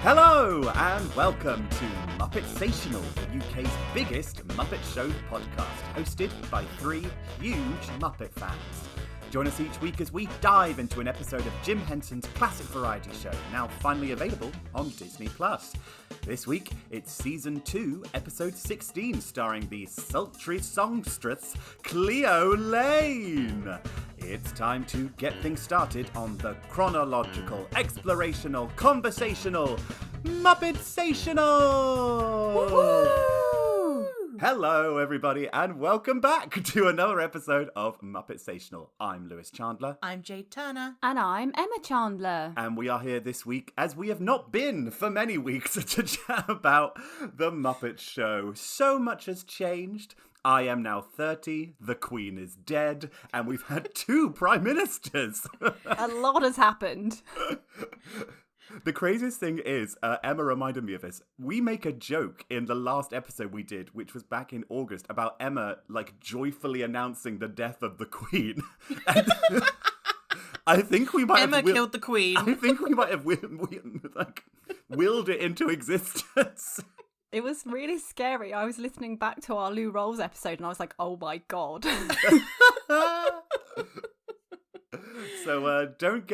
Hello and welcome to Muppetsational, the UK's biggest Muppet Show podcast, hosted by three huge Muppet fans. Join us each week as we dive into an episode of Jim Henson's classic variety show, now finally available on Disney+. This week, it's Season 2, Episode 16, starring the sultry songstress Cleo Laine. It's time to get things started on the chronological, explorational, conversational Muppetsational! Woo-hoo! Hello, everybody, and welcome back to another episode of Muppetsational. I'm Lewis Chandler. I'm Jade Turner. And I'm Emma Chandler. And we are here this week, as we have not been for many weeks, to chat about the Muppet Show. So much has changed. I am now 30, the Queen is dead, and we've had two Prime Ministers. A lot has happened. The craziest thing is, Emma reminded me of this. We make a joke in the last episode we did, which was back in August, about Emma, joyfully announcing the death of the Queen. And I think we might Emma killed the Queen. I think we might have willed it into existence. It was really scary. I was listening back to our Lou Rolls episode and I was like, oh my God. So don't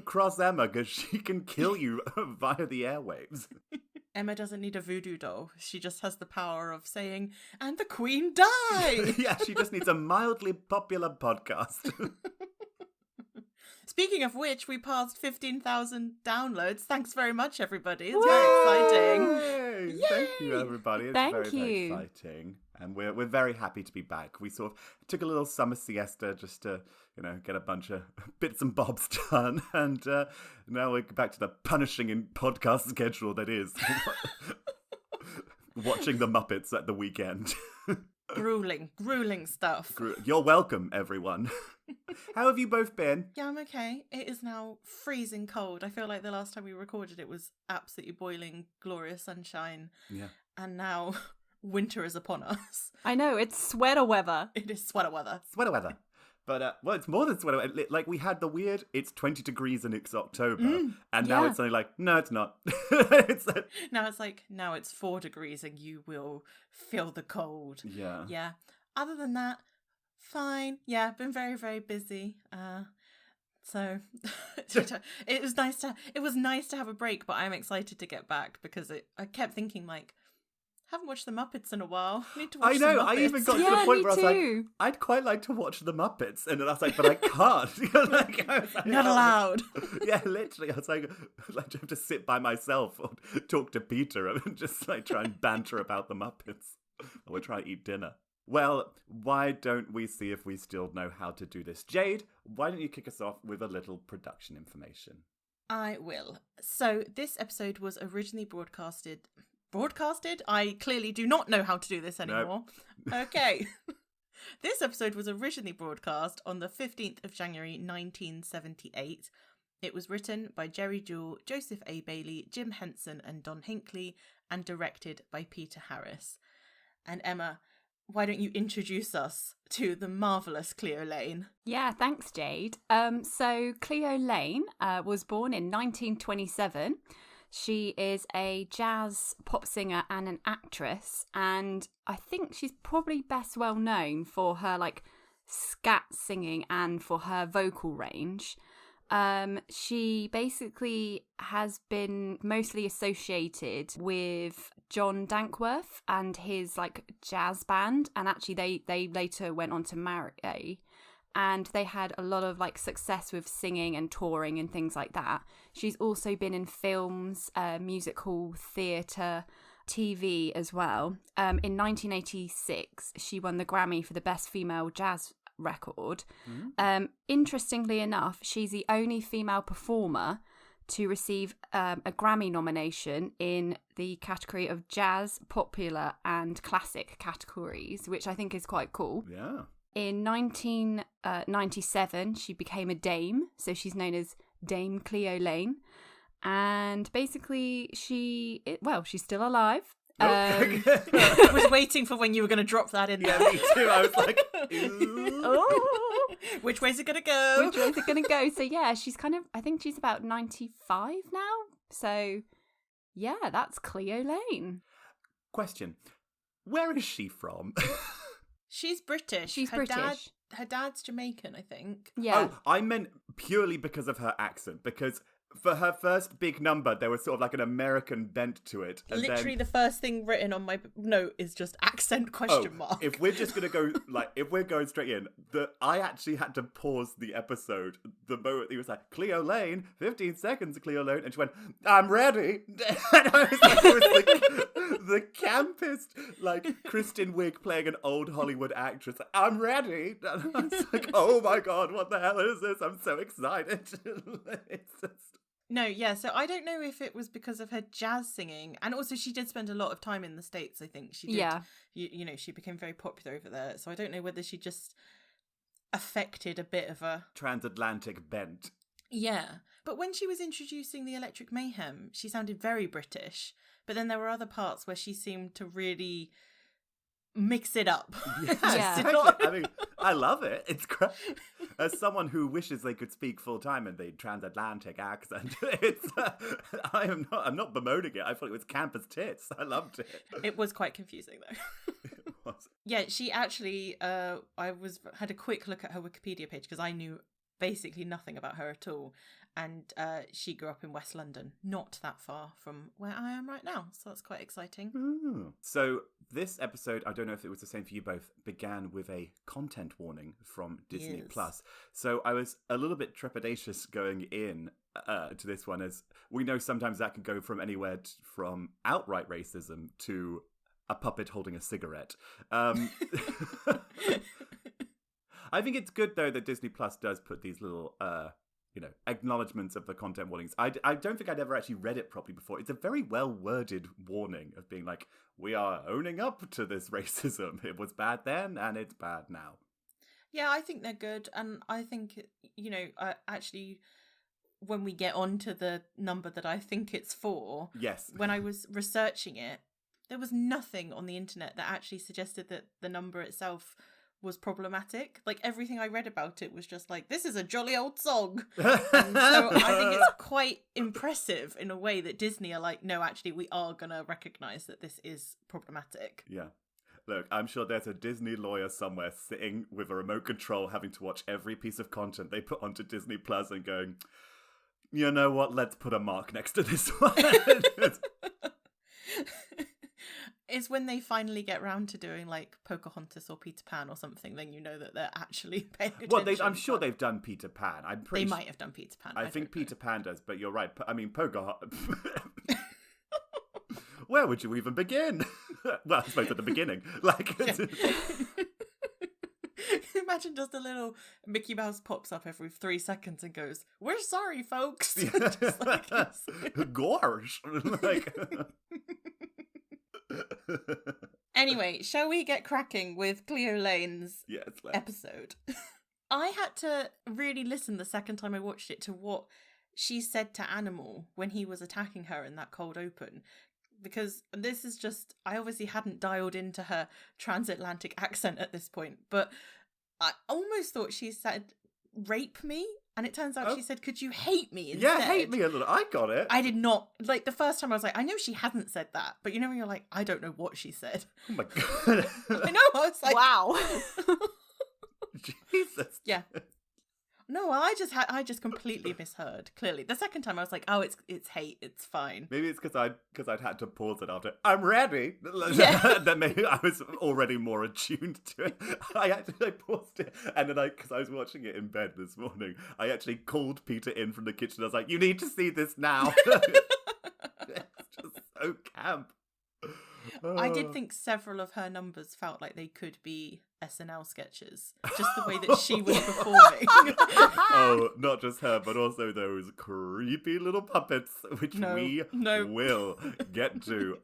cross Emma, because she can kill you via the airwaves. Emma doesn't need a voodoo doll. She just has the power of saying, and the Queen died! Yeah, she just needs a mildly popular podcast. Speaking of which, we passed 15,000 downloads. Thanks very much, everybody. It's very exciting. Yay! Thank you, everybody. It's Thank very you. exciting. And we're very happy to be back. We sort of took a little summer siesta just to, get a bunch of bits and bobs done. And now we're back to the punishing in podcast schedule that is watching the Muppets at the weekend. Grueling stuff. You're welcome, everyone. How have you both been? Yeah, I'm okay. It is now freezing cold. I feel like the last time we recorded it was absolutely boiling, glorious sunshine. Yeah. And now winter is upon us. I know, it's sweater weather. It is sweater weather. Sweater weather. But, it's more than sweater weather. We had the weird, it's 20 degrees and it's October. And now it's only no, it's not. Now it's 4 degrees and you will feel the cold. Yeah. Yeah. Other than that, fine. Yeah, been very, very busy. So it was nice to have a break, but I'm excited to get back because I kept thinking haven't watched the Muppets in a while. I need to watch I know. the Muppets. I even got to the point where I was like, I'd quite like to watch the Muppets, and then I was like, but I can't. Not allowed. Yeah, literally. I was like, I have to sit by myself or talk to Peter and just try and banter about the Muppets. Or we'll try to eat dinner. Well, why don't we see if we still know how to do this? Jade, why don't you kick us off with a little production information? I will. So this episode was originally broadcasted? I clearly do not know how to do this anymore. Nope. Okay. This episode was originally broadcast on the 15th of January 1978. It was written by Jerry Jewell, Joseph A. Bailey, Jim Henson and Don Hinckley, and directed by Peter Harris. And Emma, why don't you introduce us to the marvellous Cleo Laine? Yeah, thanks, Jade. So Cleo Laine was born in 1927. She is a jazz pop singer and an actress, and I think she's probably best well known for her scat singing and for her vocal range. She basically has been mostly associated with John Dankworth and his jazz band, and actually they later went on to marry. And they had a lot of success with singing and touring and things like that. She's also been in films, musical, theatre, TV as well. In 1986, she won the Grammy for the Best Female Jazz Record. Interestingly enough, she's the only female performer to receive a Grammy nomination in the category of jazz, popular and classic categories, which I think is quite cool. Yeah. In 1997, she became a dame, so she's known as Dame Cleo Laine. And basically, she's still alive. I was waiting for when you were going to drop that in there. Yeah, me too. I was like, ooh. Which way's it going to go? So yeah, she's I think she's about 95 now. So Yeah, that's Cleo Laine. Question. Where is she from? She's British. She's British. Her dad's Jamaican, I think. Yeah. Oh, I meant purely because of her accent, because for her first big number, there was sort of like an American bent to it. And Literally, then, the first thing written on my note is just accent question mark. If we're just going to go, if we're going straight in, I actually had to pause the episode the moment he was like, Cleo Laine, 15 seconds, Cleo Laine, and she went, I'm ready. And I was like, it was the campest, Kristen Wiig playing an old Hollywood actress. I'm ready. And I was like, oh my God, what the hell is this? I'm so excited. It's just... No, yeah, so I don't know if it was because of her jazz singing, and also she did spend a lot of time in the States, I think. She did, yeah. You know, she became very popular over there, so I don't know whether she just affected a bit of a... transatlantic bent. Yeah, but when she was introducing the Electric Mayhem, she sounded very British, but then there were other parts where she seemed to really mix it up. Yeah. Exactly. I mean, I love it. It's great. As someone who wishes they could speak full time in the transatlantic accent, it's I'm not bemoaning it. I thought it was camp as tits. I loved it. It was quite confusing though. It was. Yeah, she actually had a quick look at her Wikipedia page because I knew basically nothing about her at all. And she grew up in West London, not that far from where I am right now. So that's quite exciting. Ooh. So this episode, I don't know if it was the same for you both, began with a content warning from Disney Yes. Plus. So I was a little bit trepidatious going in to this one, as we know sometimes that can go from anywhere from outright racism to a puppet holding a cigarette. I think it's good, though, that Disney Plus does put these little... acknowledgements of the content warnings. I don't think I'd ever actually read it properly before. It's a very well-worded warning of being like, we are owning up to this racism. It was bad then, and it's bad now. Yeah, I think they're good. And I think, actually, when we get on to the number that I think it's for, Yes. when I was researching it, there was nothing on the internet that actually suggested that the number itself was problematic. Like, everything I read about it was just like, this is a jolly old song. And so I think it's quite impressive in a way that Disney are like, no, actually, we are going to recognise that this is problematic. Yeah. Look, I'm sure there's a Disney lawyer somewhere sitting with a remote control having to watch every piece of content they put onto Disney Plus and going, you know what, let's put a mark next to this one. It's when they finally get round to doing like Pocahontas or Peter Pan or something, then you know that they're actually paying attention. Well, I'm sure they've done Peter Pan. They might have done Peter Pan. I think Peter Pan does, but you're right. I mean, Pocahontas... Where would you even begin? Well, I suppose at the beginning. Imagine just a little Mickey Mouse pops up every 3 seconds and goes, "We're sorry, folks." Gorge. Anyway, shall we get cracking with Cleo Laine's episode? I had to really listen the second time I watched it to what she said to Animal when he was attacking her in that cold open. Because this is just, I obviously hadn't dialed into her transatlantic accent at this point, but I almost thought she said, rape me? And it turns out she said, could you hate me instead? Yeah, hate me a little. I got it. I did not. Like, the first time I was like, I know she hasn't said that. But you know when you're like, I don't know what she said. Oh my God. I know. I was like, wow. Jesus. Yeah. No, I just completely misheard. Clearly, the second time I was like, "Oh, it's hate. It's fine." Maybe it's because I'd had to pause it after I'm ready. Yeah. Then maybe I was already more attuned to it. I paused it, and then because I was watching it in bed this morning, I actually called Peter in from the kitchen. I was like, "You need to see this now." It's just so camp. I did think several of her numbers felt like they could be SNL sketches, just the way that she was performing. Oh, not just her, but also those creepy little puppets, which we will get to.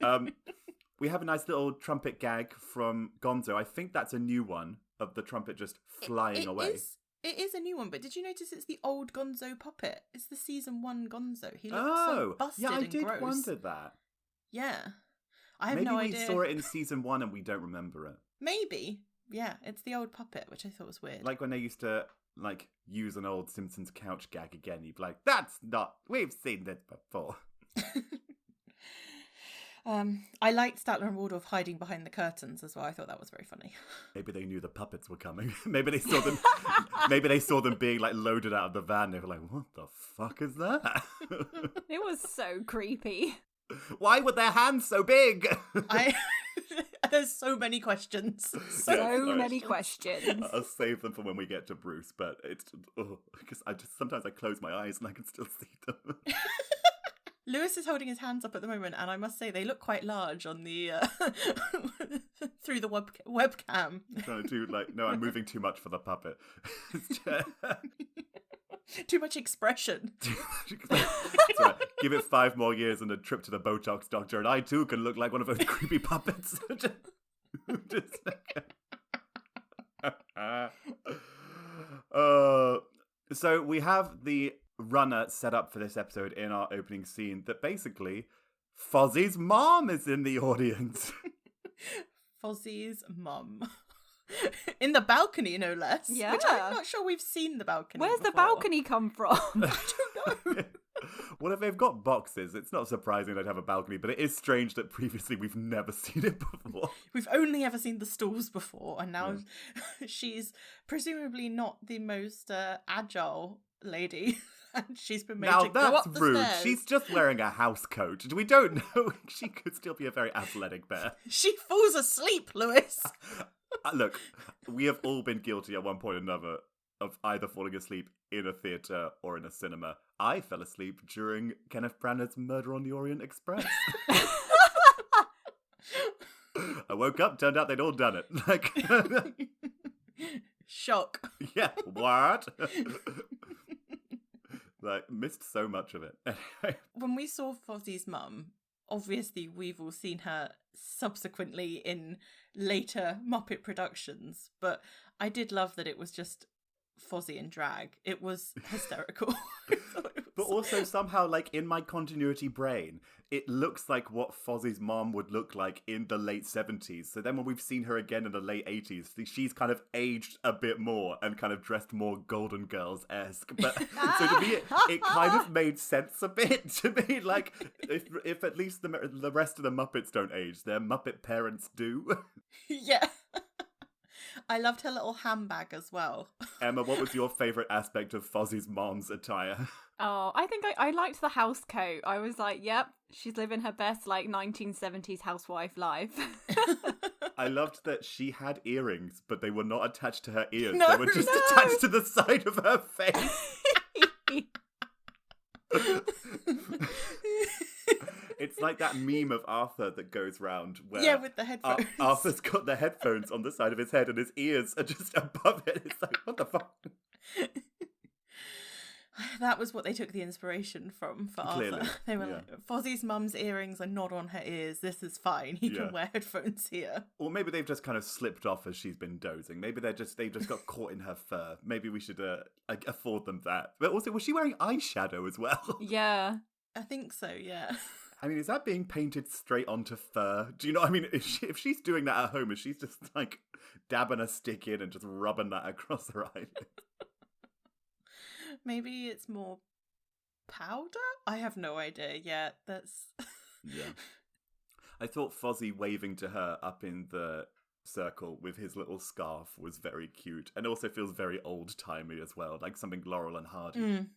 We have a nice little trumpet gag from Gonzo. I think that's a new one of the trumpet just flying away. It is a new one, but did you notice it's the old Gonzo puppet? It's the season 1 Gonzo. He looks so busted and gross. Yeah, I did wonder that. Yeah. I have no idea. Maybe we saw it in season 1 and we don't remember it. Maybe. Yeah, it's the old puppet, which I thought was weird. Like when they used to use an old Simpsons couch gag again, you'd be like, that's not, we've seen this before. I liked Statler and Waldorf hiding behind the curtains as well. I thought that was very funny. Maybe they knew the puppets were coming. Maybe they saw them. Maybe they saw them being like loaded out of the van. They were like, "What the fuck is that?" It was so creepy. Why were their hands so big? There's so many questions. So many questions. I'll save them for when we get to Bruce, but it's because sometimes I close my eyes and I can still see them. Lewis is holding his hands up at the moment, and I must say they look quite large on the through the webcam. I'm trying to do no, I'm moving too much for the puppet. Too much expression. Right. Give it 5 more years and a trip to the Botox doctor, and I too can look like one of those creepy puppets. So we have the runner set up for this episode in our opening scene that basically Fozzie's mom is in the audience. Fozzie's mum. In the balcony, no less. Yeah. Which I'm not sure we've seen the balcony. Where's before. the balcony come from? I don't know. Well, if they've got boxes, it's not surprising they'd have a balcony, but it is strange that previously we've never seen it before. We've only ever seen the stalls before, and now she's presumably not the most agile lady. And she's been made to go up the rude. stairs. She's just wearing a house coat. We don't know. She could still be a very athletic bear. She falls asleep, Lewis. Look, we have all been guilty at one point or another of either falling asleep in a theatre or in a cinema. I fell asleep during Kenneth Branagh's Murder on the Orient Express. I woke up, turned out they'd all done it. Shock. Yeah, what? Missed so much of it. When we saw Fozzie's mum, obviously we've all seen her subsequently in later Muppet productions, but I did love that it was just Fozzie in drag. It was hysterical. But also somehow, in my continuity brain, it looks like what Fozzie's mom would look like in the late 70s. So then when we've seen her again in the late 80s, she's kind of aged a bit more and kind of dressed more Golden Girls-esque. But so to me, it kind of made sense a bit to me. If at least the rest of the Muppets don't age, their Muppet parents do. Yeah. I loved her little handbag as well. Emma, what was your favourite aspect of Fozzie's mom's attire? Oh, I think I liked the house coat. I was like, yep, she's living her best 1970s housewife life. I loved that she had earrings, but they were not attached to her ears. No, they were just attached to the side of her face. It's like that meme of Arthur that goes round where with the headphones. Arthur's got the headphones on the side of his head and his ears are just above it. It's like, what the fuck? That was what they took the inspiration from for Clearly, Arthur. They were like, Fozzie's mum's earrings are not on her ears. This is fine. He can wear headphones here. Or maybe they've just kind of slipped off as she's been dozing. Maybe they've just got caught in her fur. Maybe we should afford them that. But also, was she wearing eyeshadow as well? Yeah. I think so, yeah. I mean, is that being painted straight onto fur? Do you know what I mean? If she's doing that at home, is she's just dabbing a stick in and just rubbing that across her eyelid? Maybe it's more powder? I have no idea. Yeah, that's... Yeah. I thought Fozzie waving to her up in the circle with his little scarf was very cute. And also feels very old-timey as well, like something Laurel and Hardy. Mm.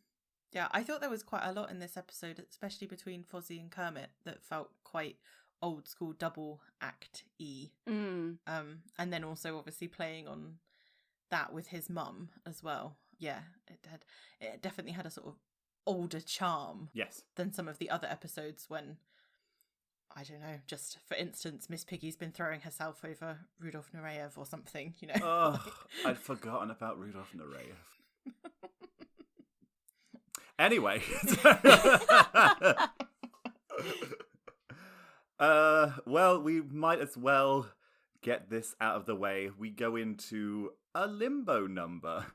Yeah, I thought there was quite a lot in this episode, especially between Fozzie and Kermit, that felt quite old school double act-y. Mm. And then also obviously playing on that with his mum as well. Yeah, it definitely had a sort of older charm. Yes. Than some of the other episodes when, I don't know, just for instance, Miss Piggy's been throwing herself over Rudolph Nureyev or something, you know. Oh, I'd forgotten about Rudolph Nureyev. Anyway. Well, we might as well get this out of the way. We go into a limbo number.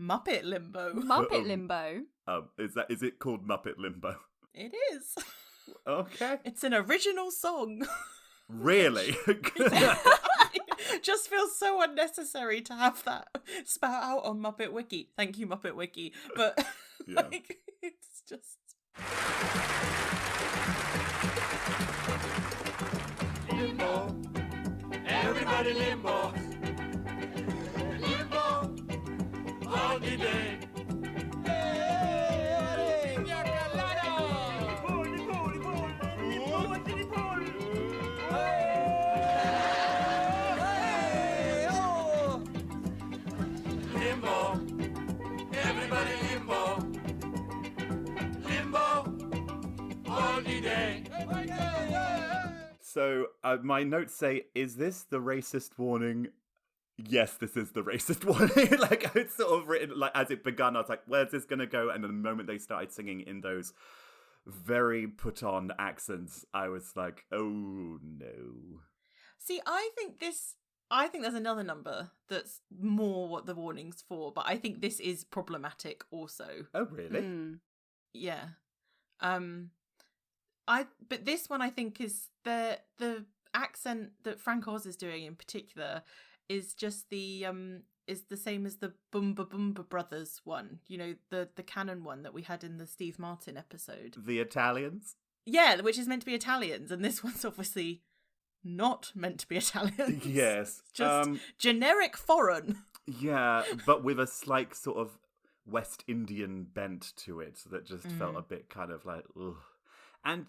Muppet Limbo. Muppet Limbo. Is it called Muppet Limbo? It is. Okay. It's an original song. Really? Just feels so unnecessary to have that spout out on Muppet Wiki. Thank you, Muppet Wiki. But it's just... limbo. Everybody limbo. Limbo. Holiday. Limbo. Everybody limbo. Limbo. Holiday. So my notes say, is this the racist warning? Yes, this is the racist warning. Like, it's sort of written, like, as it begun, I was like, where's this going to go? And the moment they started singing in those very put-on accents, I was like, oh, no. See, I think there's another number that's more what the warning's for, but I think this is problematic also. Oh, really? Yeah. But this one I think is the accent that Frank Oz is doing in particular is just the same as the Boomba Boomba Brothers one, you know, the canon one that we had in the Steve Martin episode. The Italians? Yeah, which is meant to be Italians, and this one's obviously not meant to be Italians. Yes. Just generic foreign. Yeah, but with a slight sort of West Indian bent to it that just felt a bit kind of like, ugh. And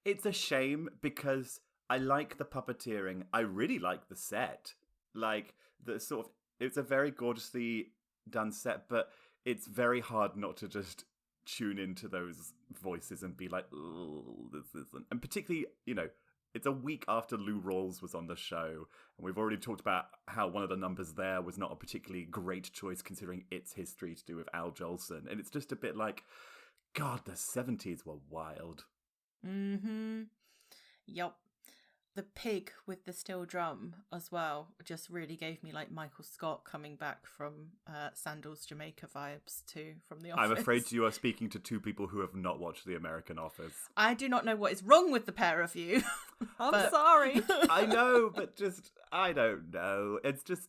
it's a shame because I like the puppeteering. I really like the set. Like, it's a very gorgeously done set, but it's very hard not to just tune into those voices and be like, oh, this isn't. And particularly, you know, it's a week after Lou Rawls was on the show, and we've already talked about how one of the numbers there was not a particularly great choice considering its history to do with Al Jolson. And it's just a bit like, God, the 70s were wild. Mm-hmm. Yup. The pig with the steel drum as well just really gave me like Michael Scott coming back from Sandals Jamaica vibes too from The Office. I'm afraid you are speaking to two people who have not watched The American Office. I do not know what is wrong with the pair of you. I'm sorry. I know, but just, I don't know. It's just,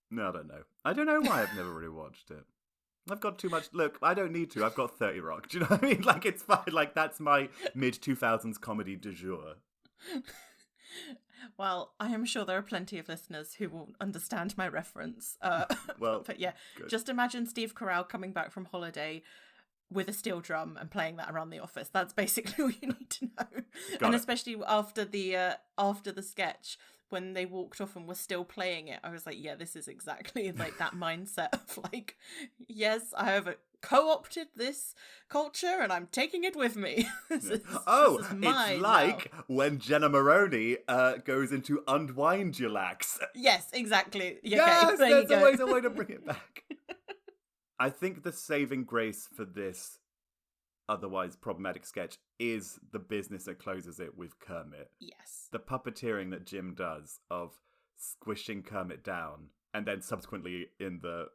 no, I don't know. I don't know why I've never really watched it. I've got too much. Look, I don't need to. I've got 30 Rock. Do you know what I mean? Like, it's fine. Like, that's my mid-2000s comedy du jour. Well, I am sure there are plenty of listeners who will understand my reference. Well, but yeah, good. Just imagine Steve Carell coming back from holiday with a steel drum and playing that around the office. That's basically all you need to know. Especially after the sketch, when they walked off and were still playing it, I was like, yeah, this is exactly like that mindset of like, yes, I have co-opted this culture and I'm taking it with me. This is mine it's like now. when Jenna Maroney goes into Unwind Your Lax. Yes, exactly. Yes, okay, there there's you go. always a way to bring it back. I think the saving grace for this otherwise problematic sketch is the business that closes it with Kermit. Yes. The puppeteering that Jim does of squishing Kermit down and then subsequently in the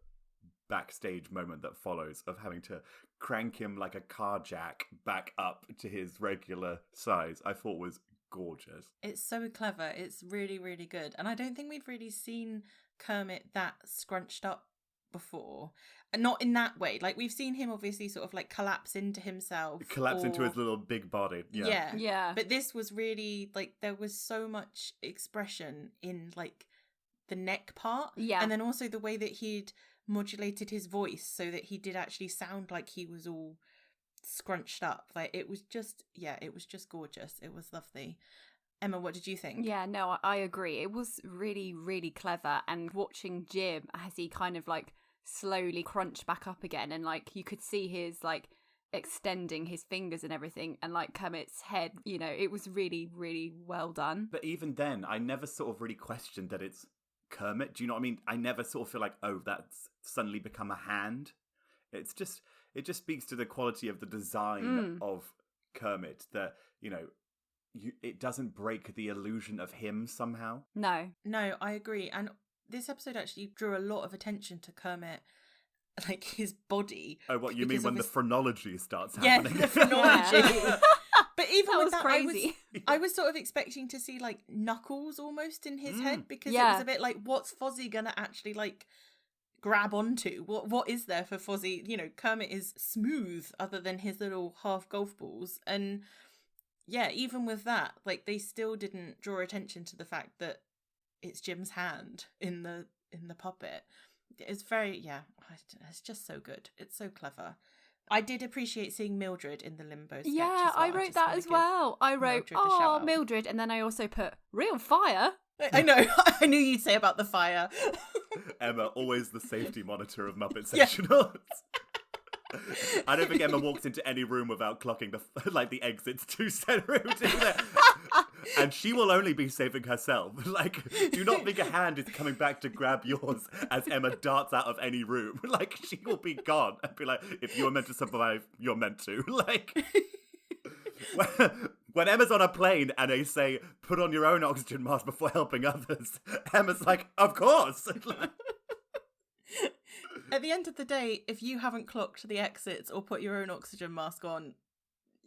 backstage moment that follows of having to crank him like a car jack back up to his regular size, I thought was gorgeous. It's so clever. It's really, really good. And I don't think we've really seen Kermit that scrunched up before. And not in that way. Like, we've seen him obviously sort of like collapse into himself. Into his little big body. Yeah. But this was really like, there was so much expression in like the neck part. Yeah. And then also the way that he'd modulated his voice so that he did actually sound like he was all scrunched up. Like, it was just gorgeous. It was lovely. Emma, what did you think? Yeah, no, I agree. It was really, really clever. And watching Jim as he kind of like slowly crunched back up again, and like you could see his like extending his fingers and everything, and like Kermit's head, you know, it was really, really well done. But even then, I never sort of really questioned that it's Kermit. Do you know what I mean? I never sort of feel like, oh, that's suddenly become a hand. It just speaks to the quality of the design of Kermit that, you know, it doesn't break the illusion of him somehow. No, I agree. And this episode actually drew a lot of attention to Kermit, like his body. Oh, what you mean when the phrenology starts yeah, happening? The phrenology. But even that with was that, crazy. I was sort of expecting to see like knuckles almost in his head, because it Yeah. was a bit like, what's Fozzie gonna actually like grab onto? What is there for Fozzie? You know, Kermit is smooth other than his little half golf balls, and yeah, even with that, like they still didn't draw attention to the fact that it's Jim's hand in the puppet. It's very, yeah, it's just so good. It's so clever. I did appreciate seeing Mildred in the limbo sketch. Yeah, I wrote that as well. I wrote, oh, Mildred, and then I also put real fire. I know. I knew you'd say about the fire. Emma, always the safety monitor of Muppetsational. I don't think Emma walks into any room without clocking the exits to said room. And she will only be saving herself. Like, do not think a hand is coming back to grab yours as Emma darts out of any room. Like, she will be gone and be like, if you're meant to survive, you're meant to. Like, when Emma's on a plane and they say, put on your own oxygen mask before helping others, Emma's like, of course. At the end of the day, if you haven't clocked the exits or put your own oxygen mask on,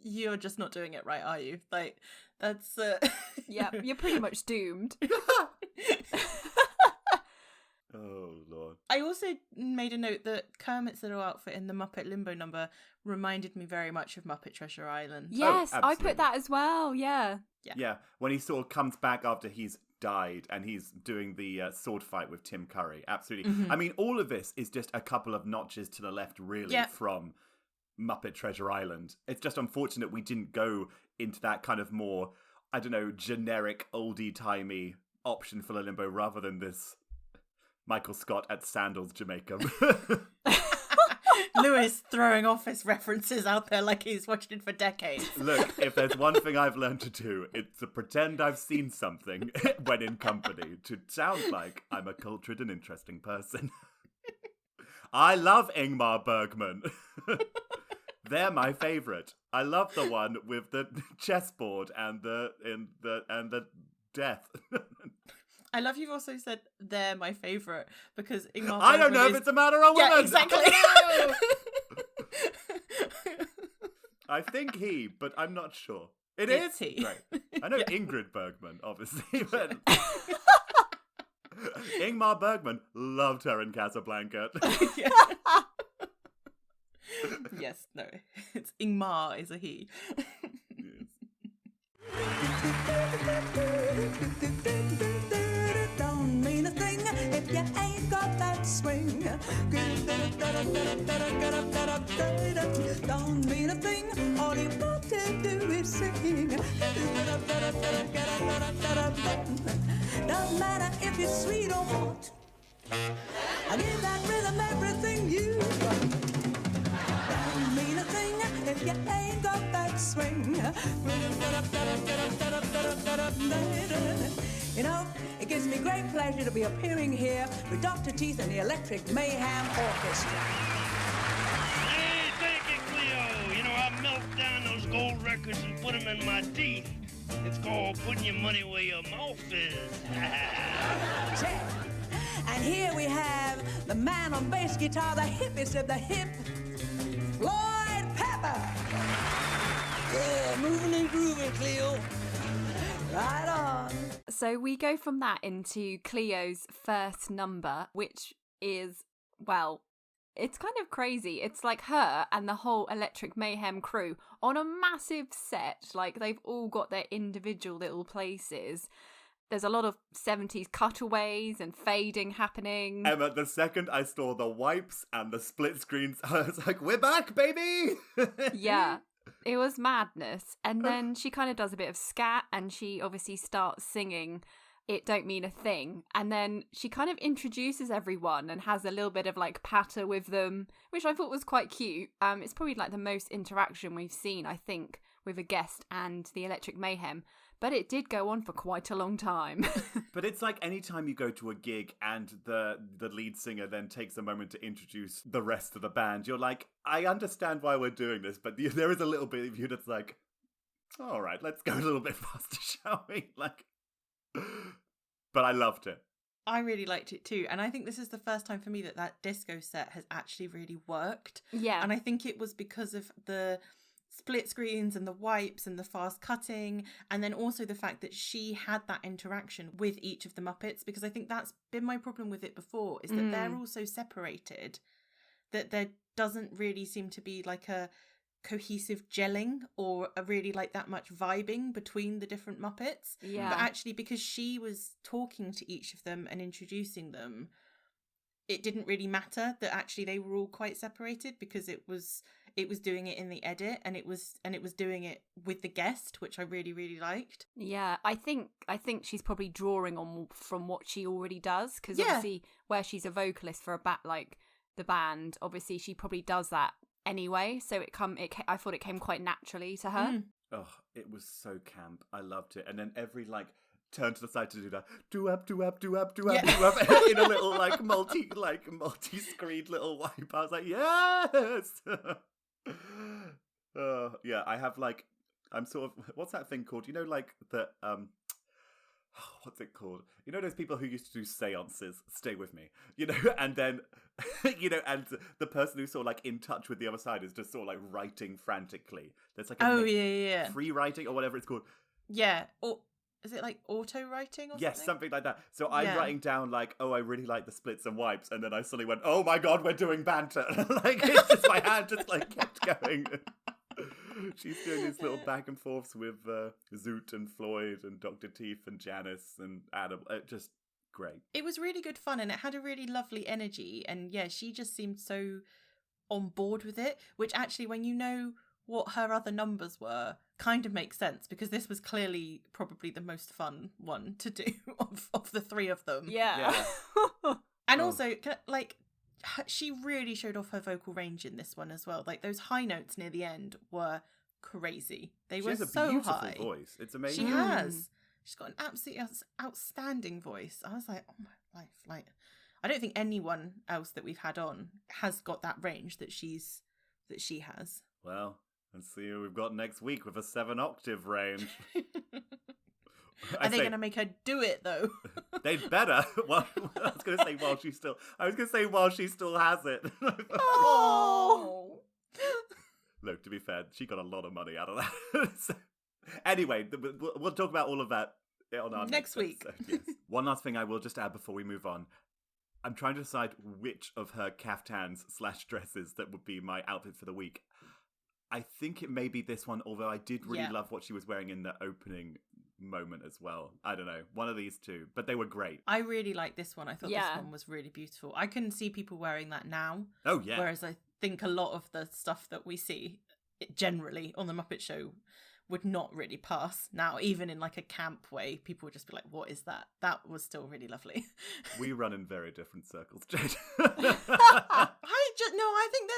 you're just not doing it right, are you? Like, that's... Yeah, you're pretty much doomed. Oh, Lord. I also made a note that Kermit's little outfit in the Muppet Limbo number reminded me very much of Muppet Treasure Island. Yes, Oh, I put that as well, yeah. Yeah, when he sort of comes back after he's died and he's doing the sword fight with Tim Curry. Absolutely. Mm-hmm. I mean, all of this is just a couple of notches to the left, really, from Muppet Treasure Island. It's just unfortunate we didn't go into that kind of more, I don't know, generic, oldie-timey option for the Limbo rather than this Michael Scott at Sandals, Jamaica. Lewis throwing office references out there like he's watched it for decades. Look, if there's one thing I've learned to do, it's to pretend I've seen something when in company, to sound like I'm a cultured and interesting person. I love Ingmar Bergman. They're my favourite. I love the one with the chessboard and the death. I love you've also said they're my favourite because Ingmar I don't know if it's a matter of women. Yeah, exactly. I think he, but I'm not sure. It's he. Right. I know Ingrid Bergman, obviously, but Ingmar Bergman loved her in Casablanca. Yes, no, it's Ingmar is a he. Don't mean a thing if you ain't got that swing. Don't mean a thing, all you got to do is sing. Don't matter if you're sweet or hot, I give that rhythm everything you got. Don't mean a thing if you ain't got that swing. You know, it gives me great pleasure to be appearing here with Dr. Teeth and the Electric Mayhem Orchestra. Hey, thank you, Cleo. You know, I melt down those gold records and put them in my teeth. It's called putting your money where your mouth is. Check. And here we have the man on bass guitar, the hippest of the hip, Floyd Pepper. Yeah, moving and grooving, Cleo. Right on. So we go from that into Cleo's first number, which is, well, it's kind of crazy. It's like her and the whole Electric Mayhem crew on a massive set. Like, they've all got their individual little places. There's a lot of 70s cutaways and fading happening. Emma, the second I saw the wipes and the split screens, I was like, we're back, baby! Yeah, it was madness. And then she kind of does a bit of scat and she obviously starts singing It Don't Mean a Thing. And then she kind of introduces everyone and has a little bit of like patter with them, which I thought was quite cute. It's probably like the most interaction we've seen, I think, with a guest and the Electric Mayhem. But it did go on for quite a long time. But it's like any time you go to a gig and the lead singer then takes a moment to introduce the rest of the band, you're like, I understand why we're doing this, but there is a little bit of you that's like, all right, let's go a little bit faster, shall we? Like, but I loved it. I really liked it too. And I think this is the first time for me that disco set has actually really worked. Yeah. And I think it was because of the split screens and the wipes and the fast cutting, and then also the fact that she had that interaction with each of the Muppets, because I think that's been my problem with it before, is that they're all so separated that there doesn't really seem to be like a cohesive gelling or a really like that much vibing between the different Muppets. Yeah. But actually, because she was talking to each of them and introducing them, it didn't really matter that actually they were all quite separated, because it was doing it in the edit, and it was doing it with the guest, which I really, really liked. Yeah, I think she's probably drawing on from what she already does, because obviously where she's a vocalist for like the band, obviously she probably does that anyway. So I thought it came quite naturally to her. Oh, it was so camp. I loved it. And then every like turn to the side to do that do up do up in a little like multi-screened little wipe. I was like, yes. Yeah, I have like, I'm sort of, what's that thing called? You know, like the what's it called? You know those people who used to do seances? Stay with me. You know, and then and the person who's sort of like in touch with the other side is just sort of like writing frantically. There's like free writing or whatever it's called. Yeah. Or is it like auto writing or something? Yes, something like that. So I'm writing down like, oh, I really like the splits and wipes, and then I suddenly went, oh my god, we're doing banter. Like it's just my hand just like kept going. She's doing these little back and forths with Zoot and Floyd and Dr. Teeth and Janice and Adam. Just great. It was really good fun, and it had a really lovely energy. And yeah, she just seemed so on board with it, which actually, when you know what her other numbers were, kind of makes sense, because this was clearly probably the most fun one to do of the three of them. Yeah. And also, like, she really showed off her vocal range in this one as well. Like, those high notes near the end were crazy. They were so high. She has a beautiful voice. It's amazing. She has. She's got an absolutely outstanding voice. I was like, oh my life. Like, I don't think anyone else that we've had on has got that range that she has. Well, let's see who we've got next week with a 7-octave range. Are they going to make her do it, though? They'd better. Well, I was going to say while she still has it. Oh. Look, to be fair, she got a lot of money out of that. So, anyway, we'll talk about all of that on our next week. Yes. One last thing I will just add before we move on. I'm trying to decide which of her caftans/dresses that would be my outfit for the week. I think it may be this one, although I did really love what she was wearing in the opening moment as well. I don't know, one of these two, but they were great. I really like this one. I thought this one was really beautiful. I can see people wearing that now. Oh yeah. Whereas I think a lot of the stuff that we see generally on the Muppet Show would not really pass now, even in like a camp way. People would just be like, what is that? That was still really lovely. We run in very different circles, Jade. I think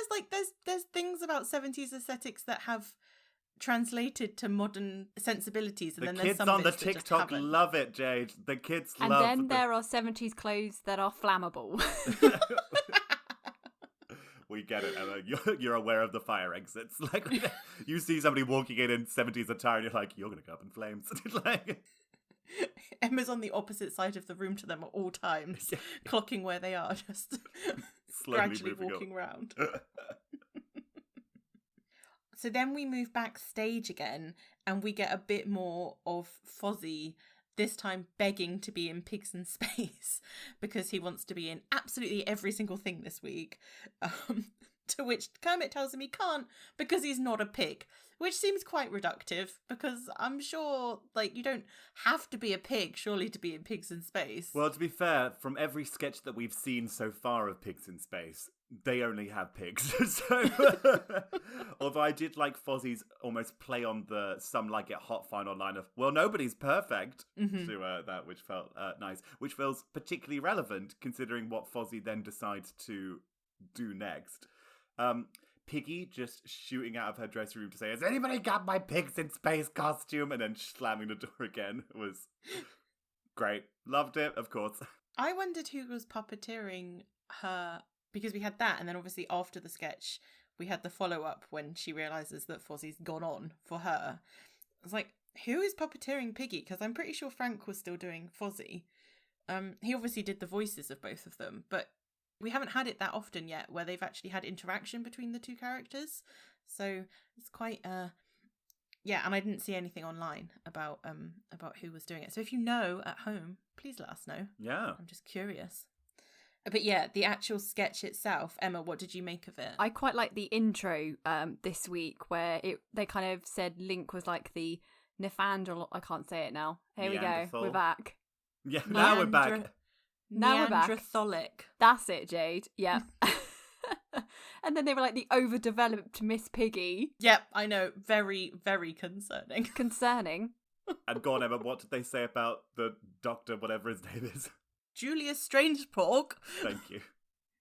there's things about 70s aesthetics that have translated to modern sensibilities, and the then there's kids some on the bits that just TikTok haven't. love it, Jade. The kids and love. And then there are 70s clothes that are flammable. We get it, Emma. You're aware of the fire exits. Like, you see somebody walking in 70s attire, and you're like, you're gonna go up in flames. Like, Emma's on the opposite side of the room to them at all times, clocking where they are, just gradually walking around. So then we move backstage again, and we get a bit more of Fozzie, this time begging to be in Pigs in Space, because he wants to be in absolutely every single thing this week. To which Kermit tells him he can't because he's not a pig, which seems quite reductive, because I'm sure, like, you don't have to be a pig, surely, to be in Pigs in Space. Well, to be fair, from every sketch that we've seen so far of Pigs in Space, they only have pigs. So, although I did like Fozzie's almost play on the Some Like It Hot final line of, well, nobody's perfect, to that, which felt nice, which feels particularly relevant considering what Fozzie then decides to do next. Piggy just shooting out of her dressing room to say, has anybody got my Pigs in Space costume? And then slamming the door again was great. Loved it, of course. I wondered who was puppeteering her, because we had that, and then obviously after the sketch we had the follow-up when she realises that Fozzie's gone on for her. I was like, who is puppeteering Piggy? Because I'm pretty sure Frank was still doing Fozzie. He obviously did the voices of both of them, but we haven't had it that often yet where they've actually had interaction between the two characters. So it's quite and I didn't see anything online about who was doing it. So if you know at home, please let us know. Yeah. I'm just curious. But yeah, the actual sketch itself, Emma, what did you make of it? I quite like the intro this week where they kind of said Link was like the Neanderthal. I can't say it now. Here we go. Neanderthal. We're back. Yeah, now we're back. Now we're back. Neanderthalic. That's it, Jade. Yeah. And then they were like the overdeveloped Miss Piggy. Yep, I know. Very, very concerning. Concerning. And go on, Emma, what did they say about the doctor, whatever his name is? Julius Strangepork. Thank you.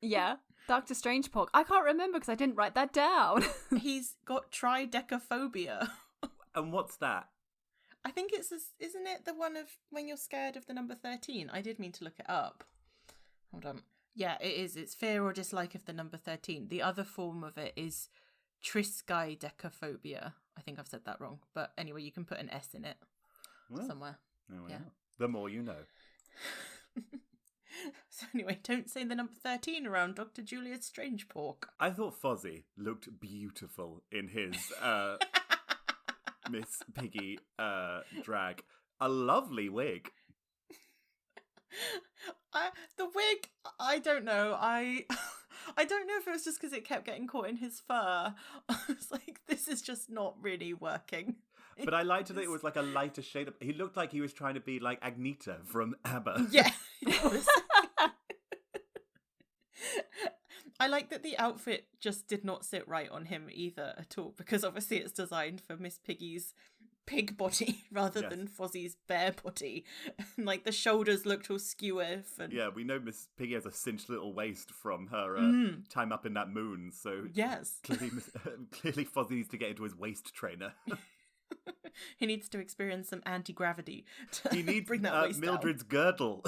Yeah. Dr. Strangepork. I can't remember because I didn't write that down. He's got tridecaphobia. And what's that? I think isn't it the one of when you're scared of the number 13? I did mean to look it up. Hold on. Yeah, it is. It's fear or dislike of the number 13. The other form of it is triskaidekaphobia. I think I've said that wrong. But anyway, you can put an S in it somewhere. Oh, yeah. The more you know. So anyway, don't say the number 13 around Dr. Julius Strangepork. I thought Fozzie looked beautiful in his Miss Piggy drag. A lovely wig. The wig, I don't know. I don't know if it was just because it kept getting caught in his fur. I was like, this is just not really working. But I liked that it was like a lighter shade of... He looked like he was trying to be like Agneta from ABBA. Yeah. I like that the outfit just did not sit right on him either at all, because obviously it's designed for Miss Piggy's pig body rather than Fozzie's bear body. And like the shoulders looked all skew-iff. And... Yeah, we know Miss Piggy has a cinched little waist from her time up in that moon, so yes. clearly Fozzie needs to get into his waist trainer. He needs to experience some anti-gravity to he needs bring that waist Mildred's down. girdle.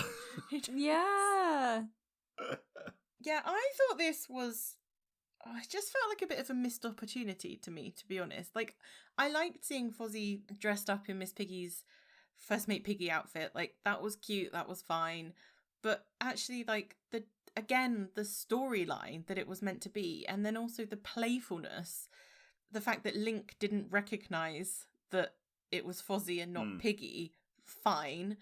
Yeah. Yeah, I thought this was... it just felt like a bit of a missed opportunity to me, to be honest. Like, I liked seeing Fozzie dressed up in Miss Piggy's First Mate Piggy outfit. Like, that was cute, that was fine. But actually, like, the storyline that it was meant to be, and then also the playfulness, the fact that Link didn't recognise that it was Fozzie and not Piggy, fine.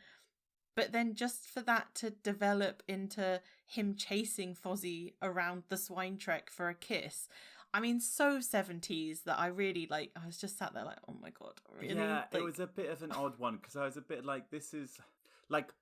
But then just for that to develop into him chasing Fozzie around the swine trek for a kiss, I mean, so 70s that I really, like, I was just sat there like, oh my God, really? Yeah, like... it was a bit of an odd one, because I was a bit like, this is, like,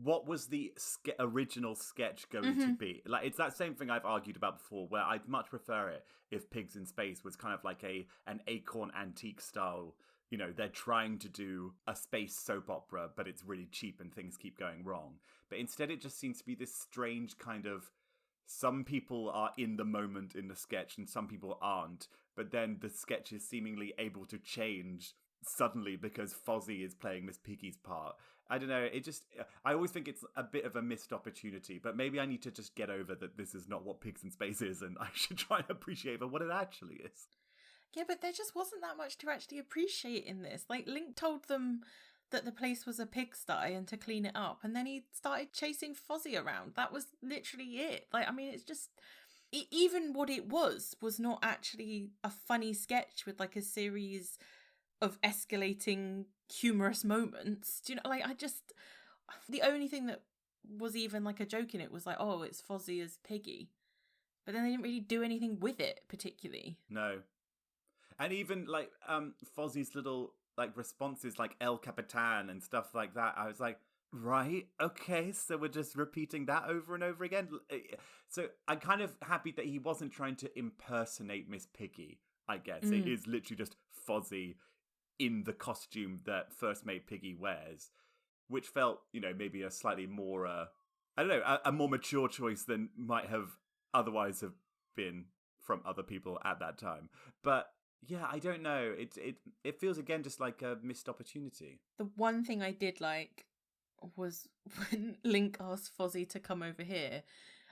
what was the original sketch going to be? Like, it's that same thing I've argued about before, where I'd much prefer it if Pigs in Space was kind of like an Acorn Antique style. You know, they're trying to do a space soap opera, but it's really cheap and things keep going wrong. But instead it just seems to be this strange kind of, some people are in the moment in the sketch and some people aren't. But then the sketch is seemingly able to change suddenly because Fozzie is playing Miss Piggy's part. I don't know, I always think it's a bit of a missed opportunity, but maybe I need to just get over that this is not what Pigs in Space is, and I should try and appreciate what it actually is. Yeah, but there just wasn't that much to actually appreciate in this. Like, Link told them that the place was a pigsty and to clean it up, and then he started chasing Fozzie around. That was literally it. Like, I mean, it's just... even what it was not actually a funny sketch with, like, a series of escalating humorous moments. Do you know, like, the only thing that was even, like, a joke in it was, like, oh, it's Fozzie as Piggy. But then they didn't really do anything with it, particularly. No. And even, like, Fozzie's little, like, responses, like El Capitan and stuff like that, I was like, right, okay, so we're just repeating that over and over again. So I'm kind of happy that he wasn't trying to impersonate Miss Piggy, I guess. It is literally just Fozzie in the costume that First Mate Piggy wears, which felt, you know, maybe a slightly more, I don't know, a more mature choice than might have otherwise have been from other people at that time. But... yeah, I don't know. It feels again just like a missed opportunity. The one thing I did like was when Link asked Fozzie to come over here,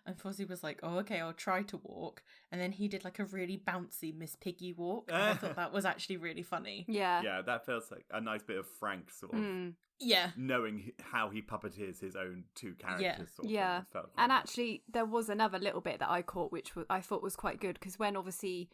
and Fozzie was like, "Oh, okay, I'll try to walk." And then he did like a really bouncy Miss Piggy walk. And I thought that was actually really funny. Yeah. Yeah, that feels like a nice bit of Frank sort of. Yeah. Knowing how he puppeteers his own two characters. Sort of yeah. thing. Felt And actually, there was another little bit that I caught, which I thought was quite good, because when obviously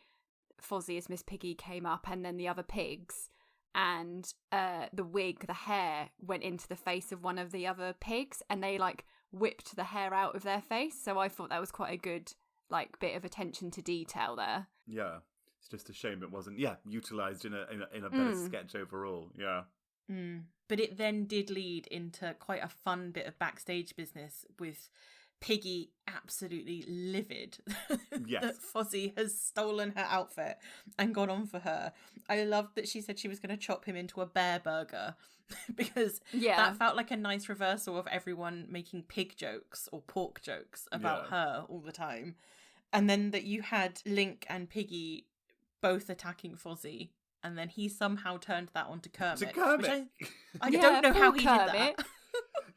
Fozzie as Miss Piggy came up and then the other pigs, and the hair went into the face of one of the other pigs, and they like whipped the hair out of their face. So I thought that was quite a good like bit of attention to detail there. Yeah. It's just a shame it wasn't, utilised in a better sketch overall. Yeah. But it then did lead into quite a fun bit of backstage business with Piggy absolutely livid Yes. that Fozzie has stolen her outfit and gone on for her. I loved that she said she was going to chop him into a bear burger because that felt like a nice reversal of everyone making pig jokes or pork jokes about her all the time. And then that you had Link and Piggy both attacking Fozzie, and then he somehow turned that onto Kermit. To Kermit. Which I don't know how he Kermit. did that.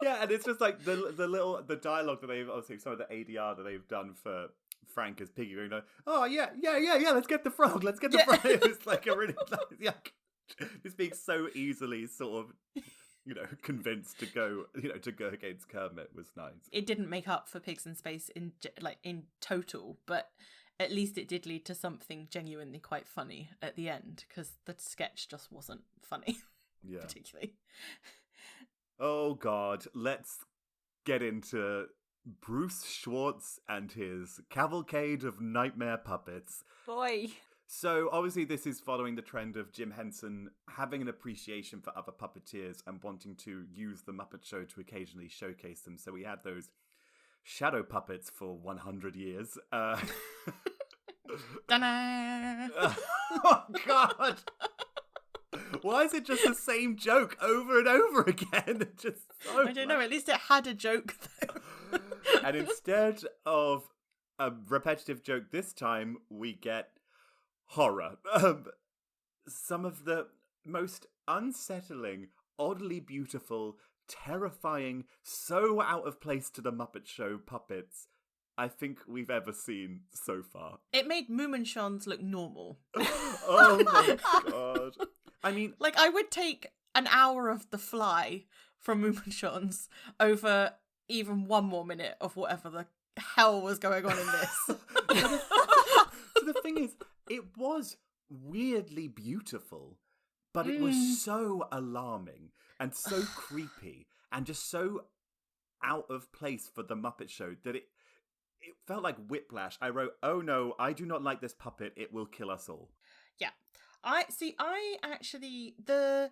Yeah, and it's just like the dialogue that they've, obviously some of the ADR that they've done for Frank as Piggy, going like, oh yeah, let's get the frog, frog. It's like a really just being so easily sort of, convinced to go against Kermit was nice. It didn't make up for Pigs in Space in total, but at least it did lead to something genuinely quite funny at the end, because the sketch just wasn't funny, particularly. Oh God, let's get into Bruce Schwartz and his cavalcade of nightmare puppets. Boy. So obviously this is following the trend of Jim Henson having an appreciation for other puppeteers and wanting to use the Muppet Show to occasionally showcase them. So we had those shadow puppets for 100 years. Ta-da! Oh God! Why is it just the same joke over and over again? I don't know, at least it had a joke though. And instead of a repetitive joke this time, we get horror. Some of the most unsettling, oddly beautiful, terrifying, so out of place to the Muppet Show puppets I think we've ever seen so far. It made Moominshans look normal. Oh my God. I mean, like, I would take an hour of The Fly from Moominshans over even one more minute of whatever the hell was going on in this. So the thing is, it was weirdly beautiful, but it was so alarming and so creepy and just so out of place for the Muppet Show that it felt like whiplash. I wrote, oh no, I do not like this puppet. It will kill us all. Yeah. I actually, the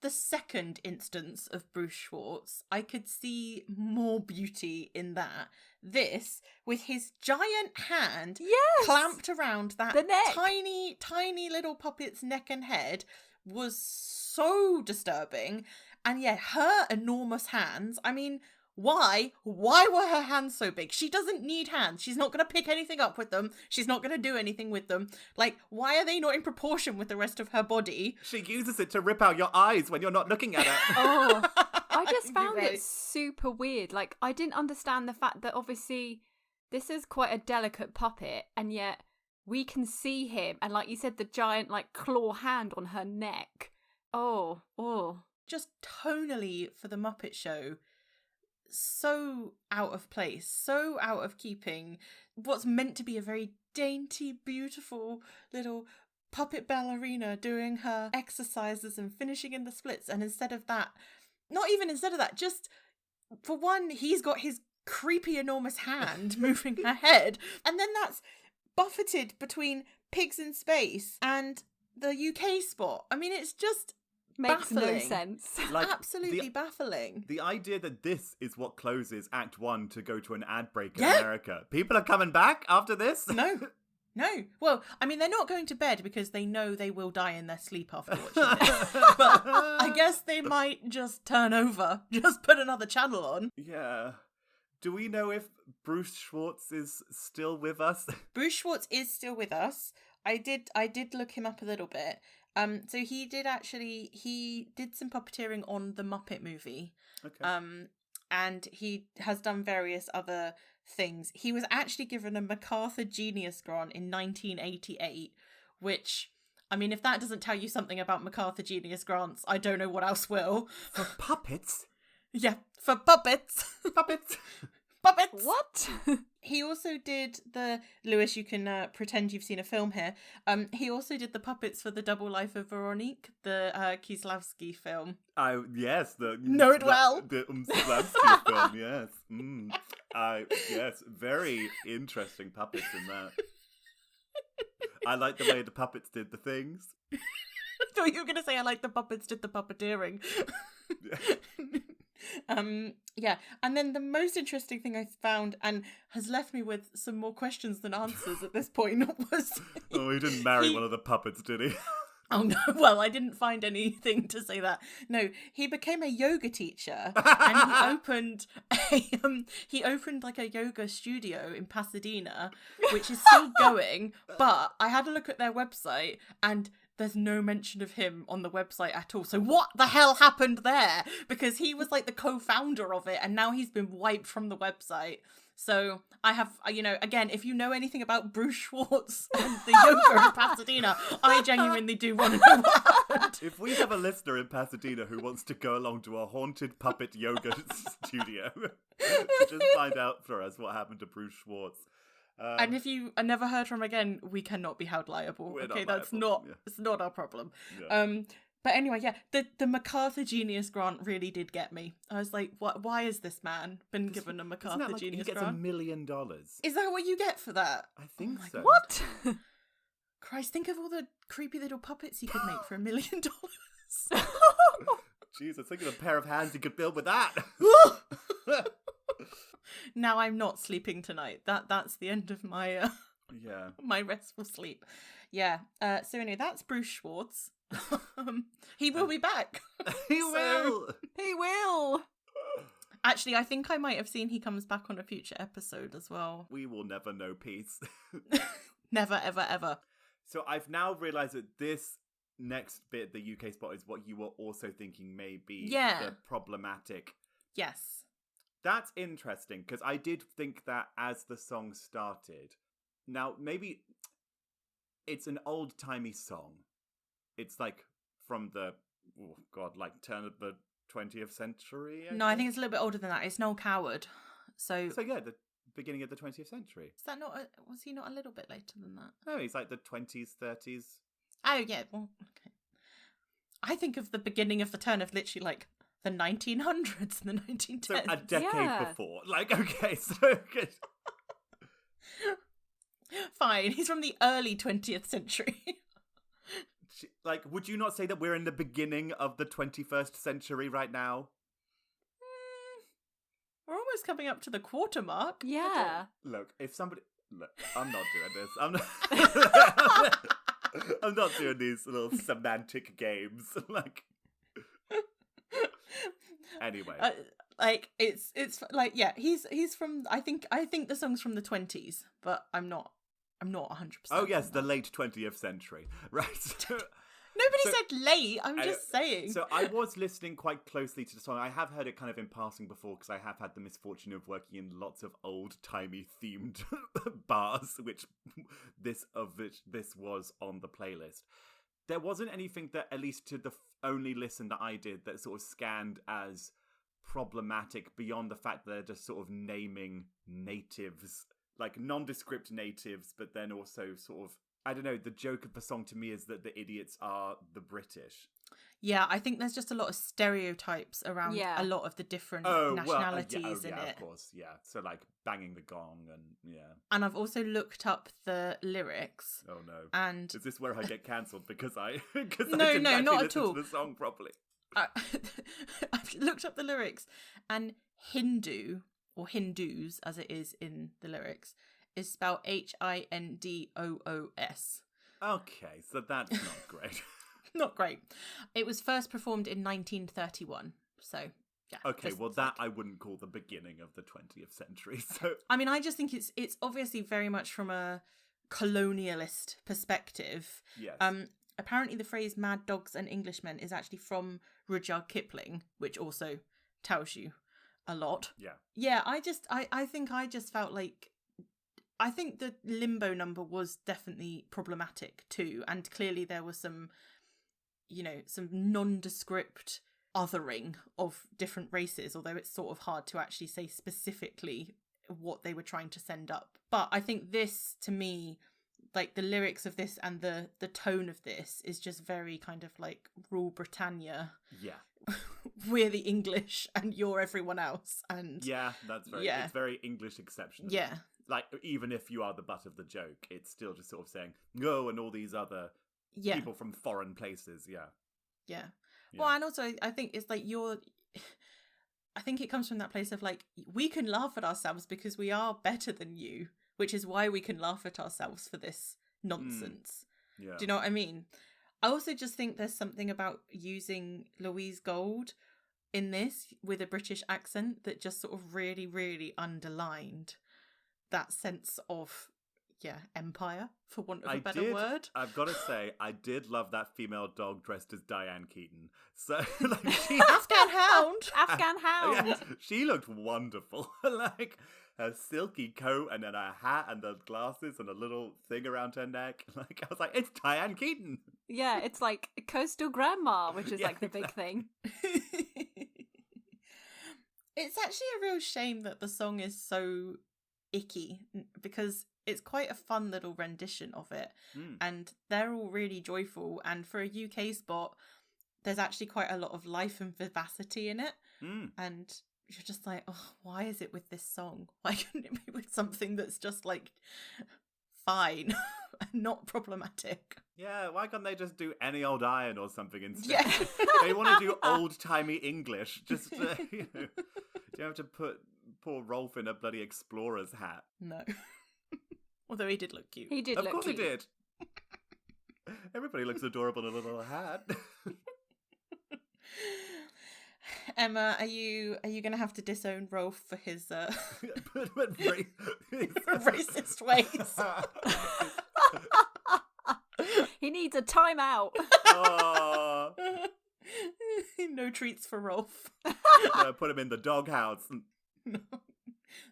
second instance of Bruce Schwartz, I could see more beauty in that. This, with his giant hand clamped around that tiny, tiny little puppet's neck and head, was so disturbing. And yeah, her enormous hands, I mean, why were her hands so big? She doesn't need hands. She's not going to pick anything up with them. She's not going to do anything with them. Like, why are they not in proportion with the rest of her body? She uses it to rip out your eyes when you're not looking at her. Oh, I just found it super weird. Like, I didn't understand the fact that obviously this is quite a delicate puppet, and yet we can see him. And like you said, the giant like claw hand on her neck. Oh. Just tonally for the Muppet Show, so out of place, so out of keeping. What's meant to be a very dainty, beautiful little puppet ballerina doing her exercises and finishing in the splits, and instead of that, just for one, he's got his creepy enormous hand moving her head, and then that's buffeted between Pigs in Space and the UK spot. I mean, it's just makes baffling. No sense. Like, absolutely baffling. The idea that this is what closes Act 1 to go to an ad break in America. People are coming back after this? No. Well, I mean, they're not going to bed because they know they will die in their sleep after watching this. But I guess they might just turn over, just put another channel on. Yeah. Do we know if Bruce Schwartz is still with us? Bruce Schwartz is still with us. I did look him up a little bit. So he did some puppeteering on the Muppet movie. Okay. And he has done various other things. He was actually given a MacArthur Genius Grant in 1988, which, I mean, if that doesn't tell you something about MacArthur Genius Grants, I don't know what else will. For puppets? Yeah, for puppets. Puppets. Puppets! What? He also did the... Lewis, you can pretend you've seen a film here. He also did the puppets for The Double Life of Veronique, the Kieslowski film. Yes, the... Know it well. The Slavsky film, yes. Yes, very interesting puppets in that. I like the way the puppets did the things. I thought you were going to say I like the puppets did the puppeteering. Yeah, and then the most interesting thing I found, and has left me with some more questions than answers at this point, was... Oh, he didn't marry one of the puppets, did he? Oh no, well, I didn't find anything to say that. No, he became a yoga teacher, and he opened like a yoga studio in Pasadena, which is still going, but I had a look at their website, and there's no mention of him on the website at all. So what the hell happened there? Because he was like the co-founder of it, and now he's been wiped from the website. So I have, again, if you know anything about Bruce Schwartz and the yoga in Pasadena, I genuinely do want to know what happened. If we have a listener in Pasadena who wants to go along to a haunted puppet yoga studio, just find out for us what happened to Bruce Schwartz. And if you are never heard from again, we cannot be held liable. Okay, that's not, it's not our problem. Yeah. But anyway, yeah, the MacArthur Genius Grant really did get me. I was like, what? Why is this man been given a MacArthur Genius Grant? He gets $1 million. Is that what you get for that? I think so. What? Christ, think of all the creepy little puppets you could make for $1 million. Jeez, I was thinking of a pair of hands you could build with that. Now I'm not sleeping tonight. That's the end of my my restful sleep. Yeah. So anyway, that's Bruce Schwartz. He will be back. He will. He will. Actually, I think I might have seen he comes back on a future episode as well. We will never know peace. Never, ever, ever. So I've now realised that this next bit, the UK spot, is what you were also thinking may be the problematic. Yes. That's interesting, because I did think that as the song started. Now, maybe it's an old-timey song. It's like from the, turn of the 20th century? I think it's a little bit older than that. It's Noel Coward. So yeah, the beginning of the 20th century. Is that not, was he not a little bit later than that? No, he's like the 20s, 30s. Oh, yeah, well, okay. I think of the beginning of the turn of literally like the 1900s and the 1910s. So a decade before. Like, okay, so good. Fine, he's from the early 20th century. Like, would you not say that we're in the beginning of the 21st century right now? We're almost coming up to the quarter mark. Yeah. Look, if somebody... Look, I'm not doing this. I'm not doing these little semantic games. Like... Anyway. It's like, yeah, he's from... I think the song's from the 20s, but I'm not 100%. Oh, yes, the late 20th century. Right. Nobody said late, I'm just saying. So I was listening quite closely to the song. I have heard it kind of in passing before, because I have had the misfortune of working in lots of old-timey themed bars, which this was on the playlist. There wasn't anything that, at least to the only listen that I did, that sort of scanned as problematic beyond the fact that they're just sort of naming natives, like nondescript natives, but then also sort of, I don't know, the joke of the song to me is that the idiots are the British. Yeah, I think there's just a lot of stereotypes around a lot of the different nationalities in it. Of course, yeah. So like banging the gong and And I've also looked up the lyrics. Oh no! And is this where I get cancelled because I no, not at all. To the song properly. I've looked up the lyrics, and Hindu, or Hindus as it is in the lyrics, is spelled Hindoos. Okay, so that's not great. Not great. It was first performed in 1931, so yeah. Okay, well that I wouldn't call the beginning of the 20th century. So I mean, I just think it's obviously very much from a colonialist perspective. Yes. Apparently the phrase "mad dogs and Englishmen" is actually from Rudyard Kipling, which also tells you a lot. Yeah. Yeah, I think I just felt like, I think the Limbo number was definitely problematic too, and clearly there was some nondescript othering of different races, although it's sort of hard to actually say specifically what they were trying to send up. But I think this, to me, like the lyrics of this and the tone of this is just very kind of like Rule Britannia. Yeah. We're the English and you're everyone else. And yeah, that's very, it's very English exceptional. Yeah. Like, even if you are the butt of the joke, it's still just sort of saying, "Go," and all these other people from foreign places. Yeah. Well, and also I think it's like I think it comes from that place of like, we can laugh at ourselves because we are better than you, which is why we can laugh at ourselves for this nonsense. Yeah. Do you know what I mean? I also just think there's something about using Louise Gold in this with a British accent that just sort of really, really underlined that sense of, empire, for want of a better word. I've got to say, I did love that female dog dressed as Diane Keaton. So, like, Afghan Hound! Afghan Hound! Yeah, she looked wonderful. Like, her silky coat and then her hat and the glasses and a little thing around her neck. Like, I was like, it's Diane Keaton. Yeah, it's like Coastal Grandma, which is like the big thing. It's actually a real shame that the song is so icky, because it's quite a fun little rendition of it, and they're all really joyful, and for a UK spot there's actually quite a lot of life and vivacity in it, and you're just like, oh, why is it with this song? Why couldn't it be with something that's just like fine and not problematic? Yeah, why can't they just do Any Old Iron or something instead? Yeah. They want to do old-timey English. Just, you don't have to put poor Rolf in a bloody explorer's hat. No. Although he did look cute. He did look cute. Of course he did. Everybody looks adorable in a little hat. Emma, are you going to have to disown Rolf for his racist ways? He needs a timeout. Oh. No treats for Rolf. Put him in the doghouse. No,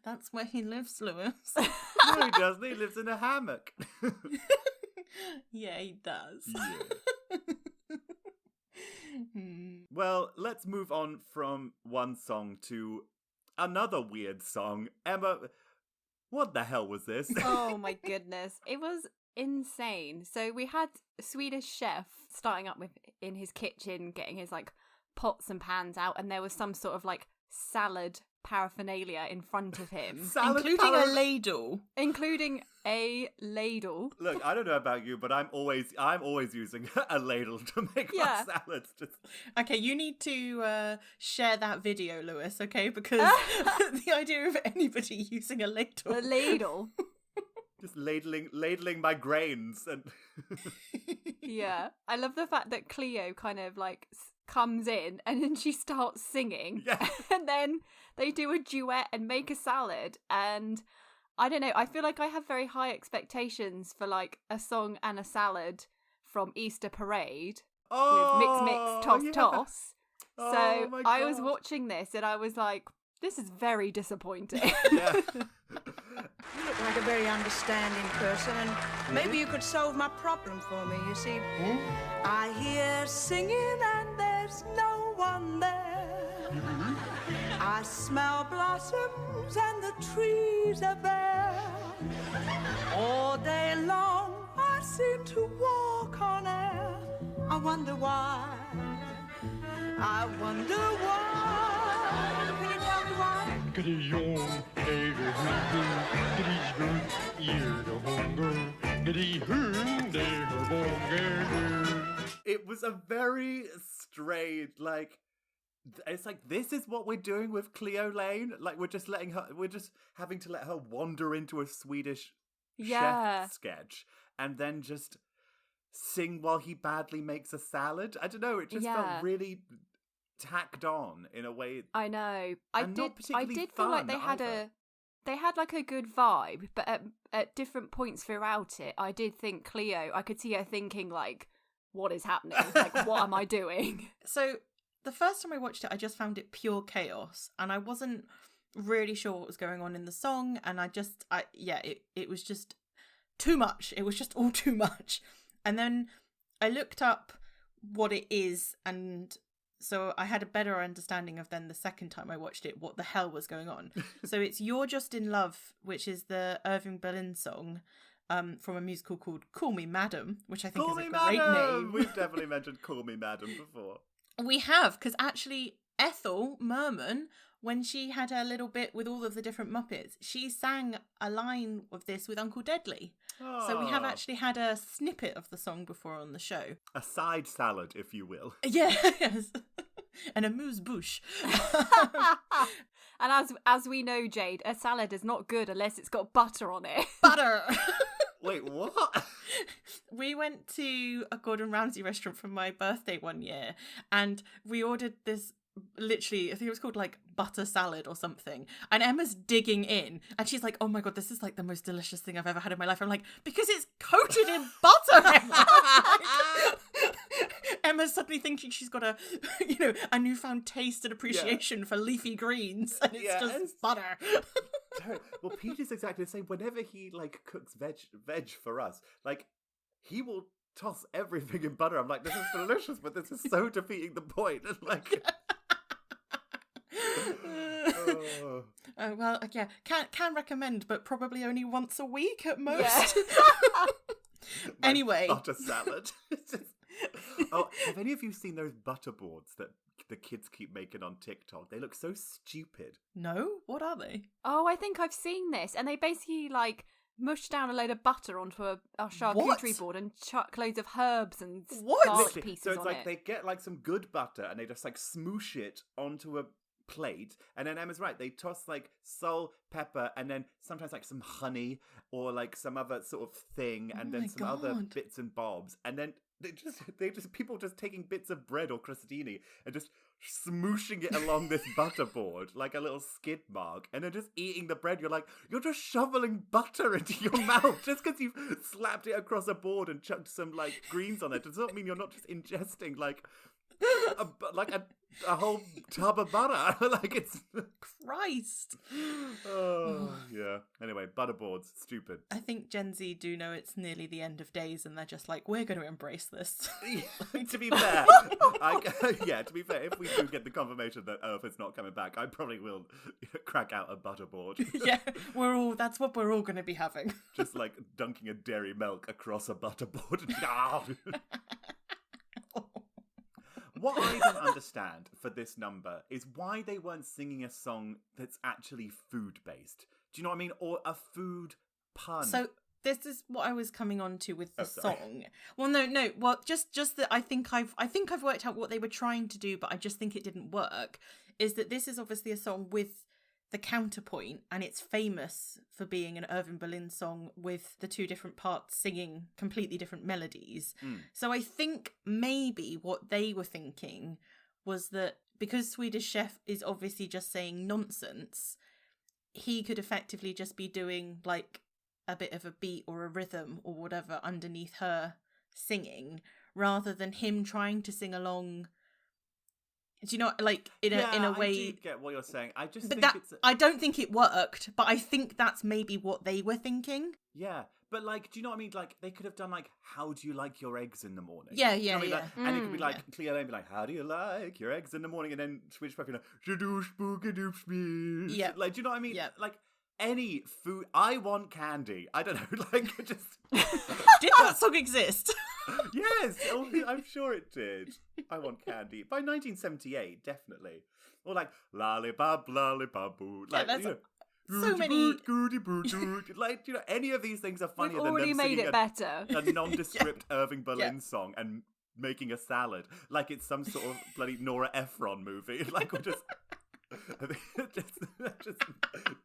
that's where he lives, Lewis. No, he doesn't. He lives in a hammock. Yeah, he does. Yeah. Well, let's move on from one song to another weird song. Emma, what the hell was this? Oh my goodness. It was insane. So we had a Swedish chef starting up with in his kitchen, getting his like pots and pans out, and there was some sort of like salad paraphernalia in front of him. Including a ladle. Including a ladle. Look, I don't know about you, but I'm always using a ladle to make my salads. Okay, you need to share that video, Lewis, okay? Because the idea of anybody using a ladle. A ladle. Just ladling my grains. And yeah. I love the fact that Cleo kind of like comes in and then she starts singing. Yeah. And then they do a duet and make a salad, and I don't know, I feel like I have very high expectations for like a song and a salad from Easter Parade with Mix, Toss. So I was watching this and I was like, this is very disappointing. Yeah. You look like a very understanding person, and maybe you could solve my problem for me. You see, I hear singing and there's no one there. I smell blossoms and the trees are bare. All day long I seem to walk on air. I wonder why. I wonder why. Can you tell me why? It was a very strange, like, it's like, this is what we're doing with Cleo Laine. Like, we're just having to let her wander into a Swedish chef sketch and then just sing while he badly makes a salad. I don't know, it just felt really tacked on in a way. I know. I did feel like they either. had like a good vibe, but at different points throughout it, I did think Cleo, I could see her thinking like, what is happening? Like, what am I doing? So the first time I watched it, I just found it pure chaos, and I wasn't really sure what was going on in the song, and it was just too much. It was just all too much. And then I looked up what it is, and so I had a better understanding of then the second time I watched it what the hell was going on. So it's You're Just in Love, which is the Irving Berlin song from a musical called Call Me Madam, which I think is a great name. We've definitely mentioned Call Me Madam before. We have, because actually Ethel Merman, when she had her little bit with all of the different Muppets, she sang a line of this with Uncle Deadly. So we have actually had a snippet of the song before on the show. A side salad, if you will. Yes. And a amuse-bouche. And as we know, Jade, a salad is not good unless it's got butter on it. Butter! Wait, what? We went to a Gordon Ramsay restaurant for my birthday one year, and we ordered this, literally, I think it was called like butter salad or something, and Emma's digging in and she's like, oh my god, this is like the most delicious thing I've ever had in my life. I'm like, because it's coated in butter, Emma. Emma's suddenly thinking she's got a newfound taste and appreciation for leafy greens, and it's just butter. Well, Peter's exactly the same. Whenever he like cooks veg for us, like he will toss everything in butter. I'm like, this is delicious, but this is so defeating the point. And like well, yeah, can recommend, but probably only once a week at most. Yeah. Anyway, butter salad. Oh, have any of you seen those butter boards that the kids keep making on TikTok? They look so stupid. No, what are they? Oh, I think I've seen this, and they basically like mush down a load of butter onto a charcuterie board and chuck loads of herbs and garlic Literally. pieces so it's on like it. they get like some good butter and they just like smoosh it onto a plate, and then Emma's right, they toss like salt, pepper, and then sometimes like some honey or like some other sort of thing, and then some other bits and bobs, and then they just people just taking bits of bread or crostini and just smooshing it along this butter board like a little skid mark, and then just eating the bread. You're like, you're just shoveling butter into your mouth just because you've slapped it across a board and chucked some like greens on it. Does not mean you're not just ingesting like a whole tub of butter. Like it's Christ. Oh yeah. Anyway, butter boards, stupid. I think Gen Z do know it's nearly the end of days, and they're just like, we're going to embrace this. To be fair, to be fair, if we do get the confirmation that Earth is not coming back, I probably will crack out a butter board. Yeah, that's what we're all going to be having. Just like dunking a dairy milk across a butter board. What I don't understand for this number is why they weren't singing a song that's actually food-based. Do you know what I mean? Or a food pun. So this is what I was coming on to with the song. Well, no. Well, just that I think I've worked out what they were trying to do, but I just think it didn't work. Is that this is obviously a song with the counterpoint, and it's famous for being an Irving Berlin song with the two different parts singing completely different melodies. So I think maybe what they were thinking was that because Swedish Chef is obviously just saying nonsense, he could effectively just be doing like a bit of a beat or a rhythm or whatever underneath her singing, rather than him trying to sing along. Do you know, like in a way? I do get what you're saying. I just think I don't think it worked, but I think that's maybe what they were thinking. Yeah, but like, do you know what I mean? Like, they could have done like, "How do you like your eggs in the morning?" Yeah, you know what I mean? yeah. Like, and it could be like Cleo Laine be like, "How do you like your eggs in the morning?" And then Swedish Chef be like, "Shadoosh boogadoop speech." Yeah, like, do you know what I mean? Yeah, like. Any food, I want candy. I don't know, like just. Did that song exist? Yes, I'm sure it did. I want candy by 1978, definitely. Or like lollipop, boo. Like, that's so many. Like, you know, any of these things are funnier We've than already them made singing it better. a nondescript Irving Berlin song and making a salad like it's some sort of bloody Nora Ephron movie. Like we're just. just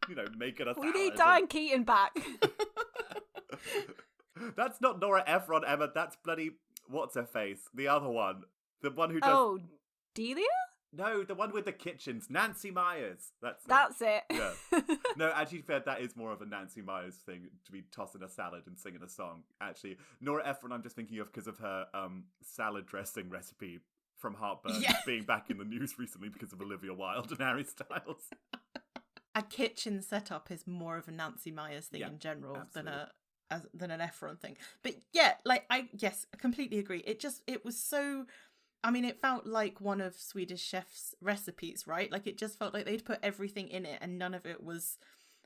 you know, making a salad. We need Diane Keaton back. That's not Nora Ephron, Emma. That's bloody what's her face? The other one, the one who does. Oh, Delia? No, the one with the kitchens, Nancy Myers. That's it. Yeah. No, actually, fair. That is more of a Nancy Myers thing to be tossing a salad and singing a song. Actually, Nora Ephron, I'm just thinking of because of her salad dressing recipe from Heartburn being back in the news recently because of Olivia Wilde and Harry Styles. A kitchen setup is more of a Nancy Myers thing in general than an Ephron thing. But yeah, like I completely agree. It was so I mean, it felt like one of Swedish Chef's recipes, right? Like, it just felt like they'd put everything in it and none of it was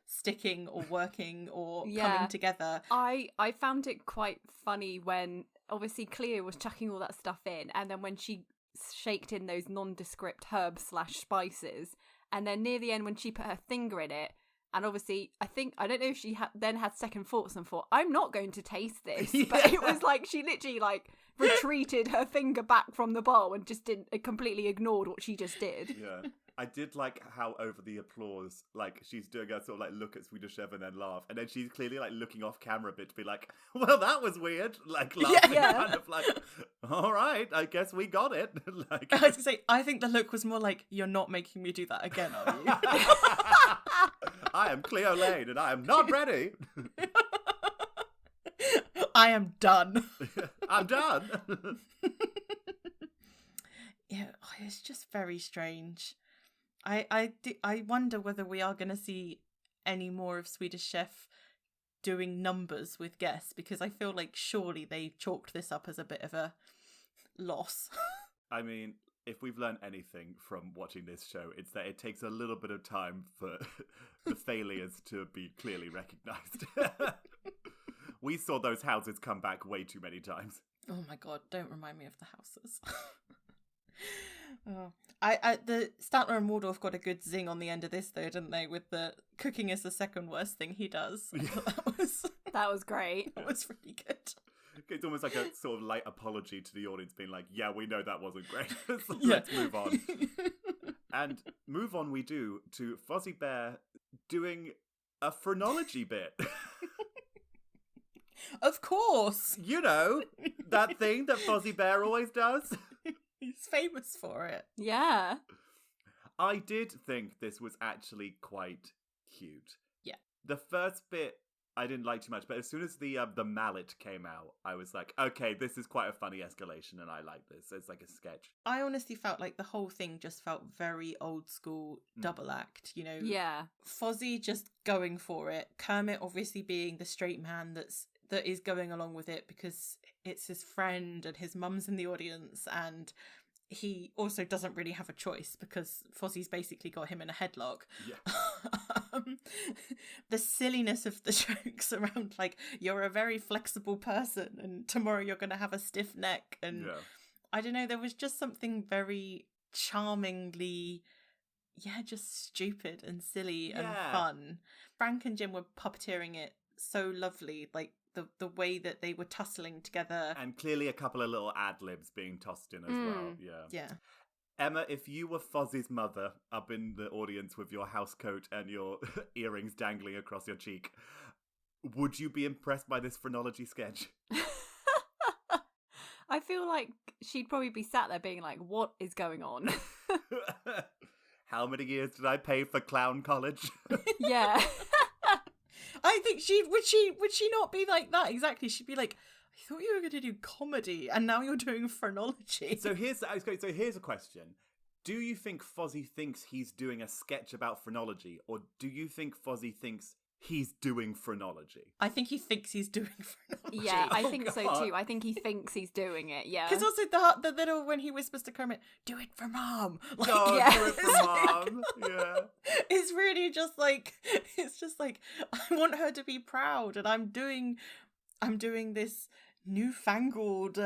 sticking or working or coming together. I found it quite funny when, obviously, Cleo was chucking all that stuff in, and then when she shaked in those nondescript herbs/spices, and then near the end when she put her finger in it, and obviously I don't know if she then had second thoughts and thought, I'm not going to taste this, but it was like she literally like retreated her finger back from the bowl and just completely ignored what she just did. Yeah. I did like how over the applause, like, she's doing a sort of like look at Swedish Chef and then laugh, and then she's clearly like looking off camera a bit to be like, well, that was weird, like laughing, kind of like, all right, I guess we got it. Like, I was gonna say, I think the look was more like, you're not making me do that again, are you? I am Cleo Laine and I am not ready. I am done. I'm done. Yeah, it's just very strange. I wonder whether we are going to see any more of Swedish Chef doing numbers with guests, because I feel like surely they chalked this up as a bit of a loss. I mean, if we've learned anything from watching this show, it's that it takes a little bit of time for the failures to be clearly recognised. We saw those houses come back way too many times. Oh my god, don't remind me of the houses. Oh. The Statler and Waldorf got a good zing on the end of this though, didn't they? With the cooking is the second worst thing he does. I thought that was great. That was really good. It's almost like a sort of light apology to the audience, being like, yeah, we know that wasn't great. So let's move on. And move on we do to Fozzie Bear doing a phrenology bit. Of course. You know, that thing that Fozzie Bear always does. He's famous for it. Yeah. I did think this was actually quite cute. Yeah. The first bit I didn't like too much, but as soon as the mallet came out, I was like, okay, this is quite a funny escalation, and I like this. It's like a sketch. I honestly felt like the whole thing just felt very old school double act, you know? Yeah. Fozzie just going for it. Kermit obviously being the straight man that is going along with it because it's his friend and his mum's in the audience, and he also doesn't really have a choice because Fozzie's basically got him in a headlock. Yeah. The silliness of the jokes around, like, you're a very flexible person and tomorrow you're going to have a stiff neck. And I don't know, there was just something very charmingly, just stupid and silly and fun. Frank and Jim were puppeteering it so lovely, like the way that they were tussling together. And clearly a couple of little ad-libs being tossed in as well. Yeah. Emma, if you were Fozzie's mother up in the audience with your house coat and your earrings dangling across your cheek, would you be impressed by this phrenology sketch? I feel like she'd probably be sat there being like, what is going on? How many years did I pay for clown college? Yeah. I think would she not be like that? Exactly. She'd be like, I thought you were going to do comedy and now you're doing phrenology. So here's a question. Do you think Fozzie thinks he's doing a sketch about phrenology, or do you think Fozzie thinks he's doing phrenology? I think he thinks he's doing phrenology. Yeah, I think so too. I think he thinks he's doing it, yeah. Because also the little, when he whispers to Kermit, do it for Mom. Like, do it for Mom. Yeah. It's really just like, I want her to be proud, and I'm doing this newfangled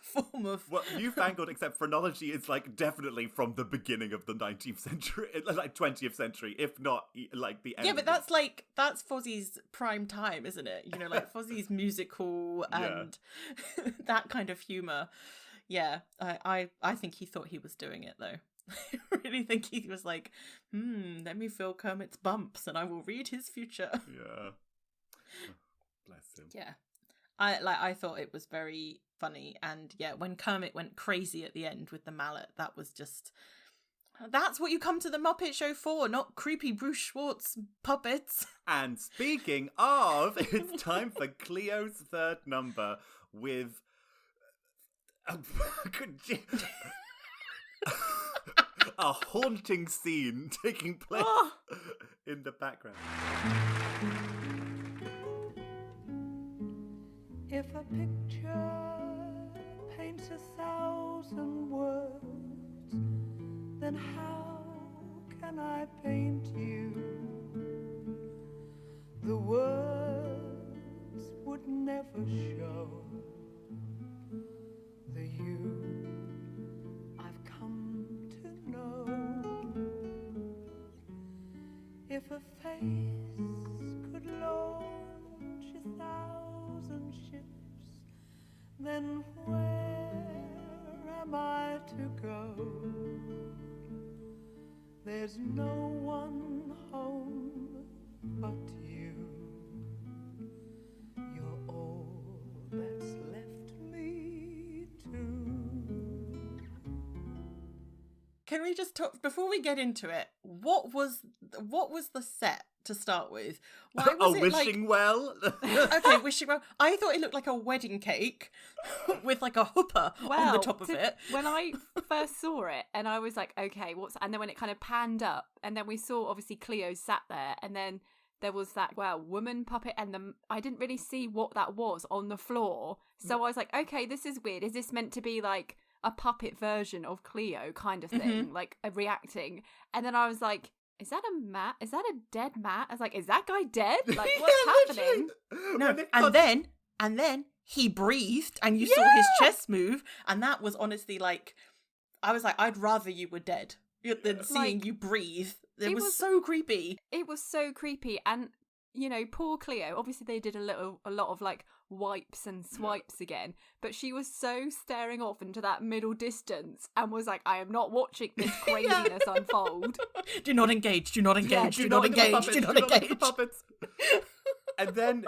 form of... Well, newfangled, except phrenology is like definitely from the beginning of the 19th century, like 20th century, if not like the end. Yeah, but that's Fozzie's prime time, isn't it? You know, like Fozzie's musical and that kind of humour. Yeah, I think he thought he was doing it though. I really think he was like, let me feel Kermit's bumps and I will read his future. Yeah. Bless him. Yeah. I thought it was very funny, and when Kermit went crazy at the end with the mallet, that was just, that's what you come to the Muppet Show for, not creepy Bruce Schwartz puppets. And speaking of, it's time for Cleo's third number with a haunting scene taking place in the background. If a picture painted paints 1,000 words, then how can I paint you? The words would never show the you I've come to know. If a face could launch 1,000 ships, then where am I to go? There's no one home but you. You're all that's left me to. Can we just talk before we get into it? What was the set to start with? Why was it wishing well. Okay, wishing well. I thought it looked like a wedding cake with like a hooper on the top of it. When I first saw it, and I was like, okay, what's... And then when it kind of panned up, and then we saw, obviously, Cleo sat there, and then there was that, woman puppet, and I didn't really see what that was on the floor. So I was like, okay, this is weird. Is this meant to be like a puppet version of Cleo kind of thing, like reacting? And then I was like, is that a Matt? Is that a dead Matt? I was like, is that guy dead? Like, what's happening? No, and then he breathed, and you saw his chest move, and that was honestly like, I was like, I'd rather you were dead than seeing you breathe. It was so creepy. It was so creepy, and you know, poor Cleo. Obviously, they did a lot of like wipes and swipes again, but she was so staring off into that middle distance and was like, I am not watching this craziness unfold. Do not engage. Do not engage. Do not engage. Do not engage. The puppets. And then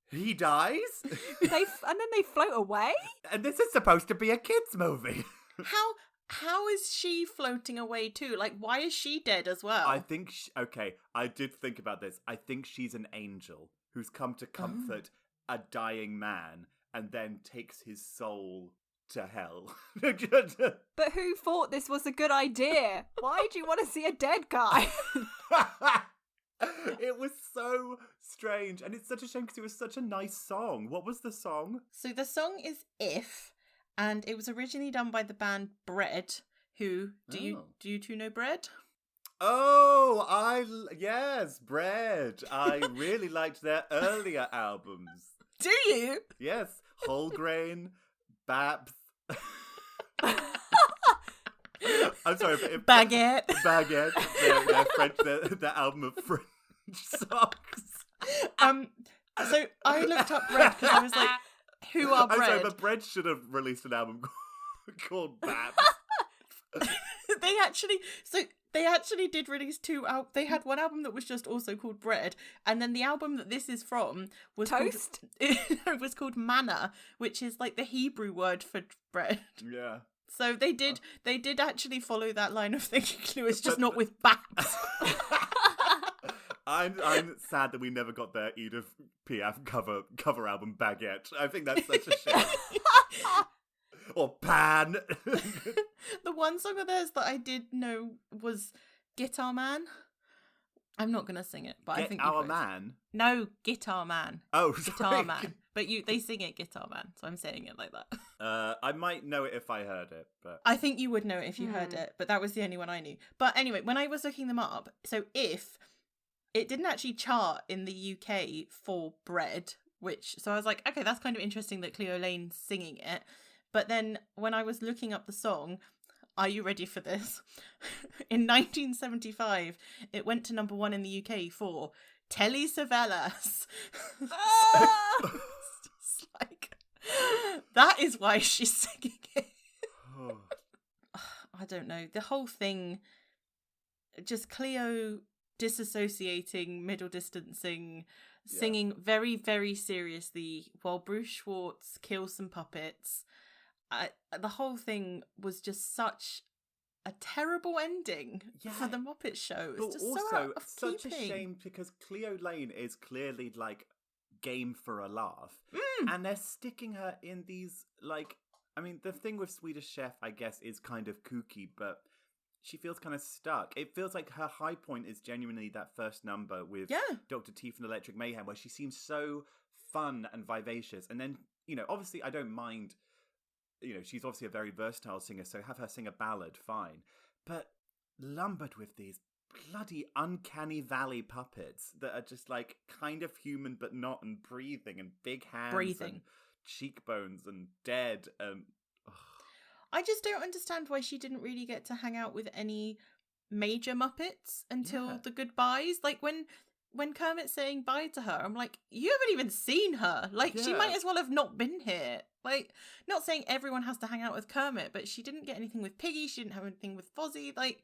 he dies. And then they float away. And this is supposed to be a kids' movie. How is she floating away too? Like, why is she dead as well? I think, I did think about this. I think she's an angel who's come to comfort a dying man and then takes his soul to hell. But who thought this was a good idea? Why do you want to see a dead guy? It was so strange. And it's such a shame because it was such a nice song. What was the song? So the song is If, and it was originally done by the band Bread, who, do you two know Bread? Oh, yes, Bread. I really liked their earlier albums. Do you? Yes, Whole Grain, Babs. I'm sorry, but Baguette. Their French, their album of French songs. So I looked up Bread because I was like, who are Bread? I'm sorry, but Bread should have released an album called Babs. They actually did release two out. They had one album that was just also called Bread, and then the album that this is from was Toast. It was called Manna, which is like the Hebrew word for bread. Yeah. So they did actually follow that line of thinking. It was just not with Babs. I'm sad that we never got their Edith Piaf cover album Baguette. I think that's such a shame. Or Pan. The one song of theirs that I did know was Guitar Man. I'm not gonna sing it, but I think Our Man. No, Guitar Man. Oh, Guitar sorry. Man. But they sing it Guitar Man, so I'm saying it like that. I might know it if I heard it, but I think you would know it if you heard it, but that was the only one I knew. But anyway, when I was looking them up, so If, it didn't actually chart in the UK for Bread, so I was like, okay, that's kind of interesting that Cleo Laine's singing it. But then when I was looking up the song, are you ready for this? In 1975, it went to number 1 in the UK for Telly Savalas. It's just like, that is why she's singing it. I don't know. The whole thing, just Cleo disassociating, middle distancing, singing very, very seriously while Bruce Schwartz kills some puppets. The whole thing was just such a terrible ending for the Muppet Show. It's just also, so out of such a keeping. shame because Cleo Laine is clearly like game for a laugh, and they're sticking her in these like. I mean, the thing with Swedish Chef, I guess, is kind of kooky, but she feels kind of stuck. It feels like her high point is genuinely that first number with Dr. Teeth and Electric Mayhem, where she seems so fun and vivacious, and then obviously, I don't mind she's obviously a very versatile singer, so have her sing a ballad, fine. But lumbered with these bloody uncanny valley puppets that are just like kind of human but not, and breathing, and big hands and cheekbones and dead, and I just don't understand why she didn't really get to hang out with any major Muppets until the goodbyes. Like when Kermit's saying bye to her, I'm like, you haven't even seen her. Like, she might as well have not been here. Like, not saying everyone has to hang out with Kermit, but she didn't get anything with Piggy. She didn't have anything with Fozzie. Like,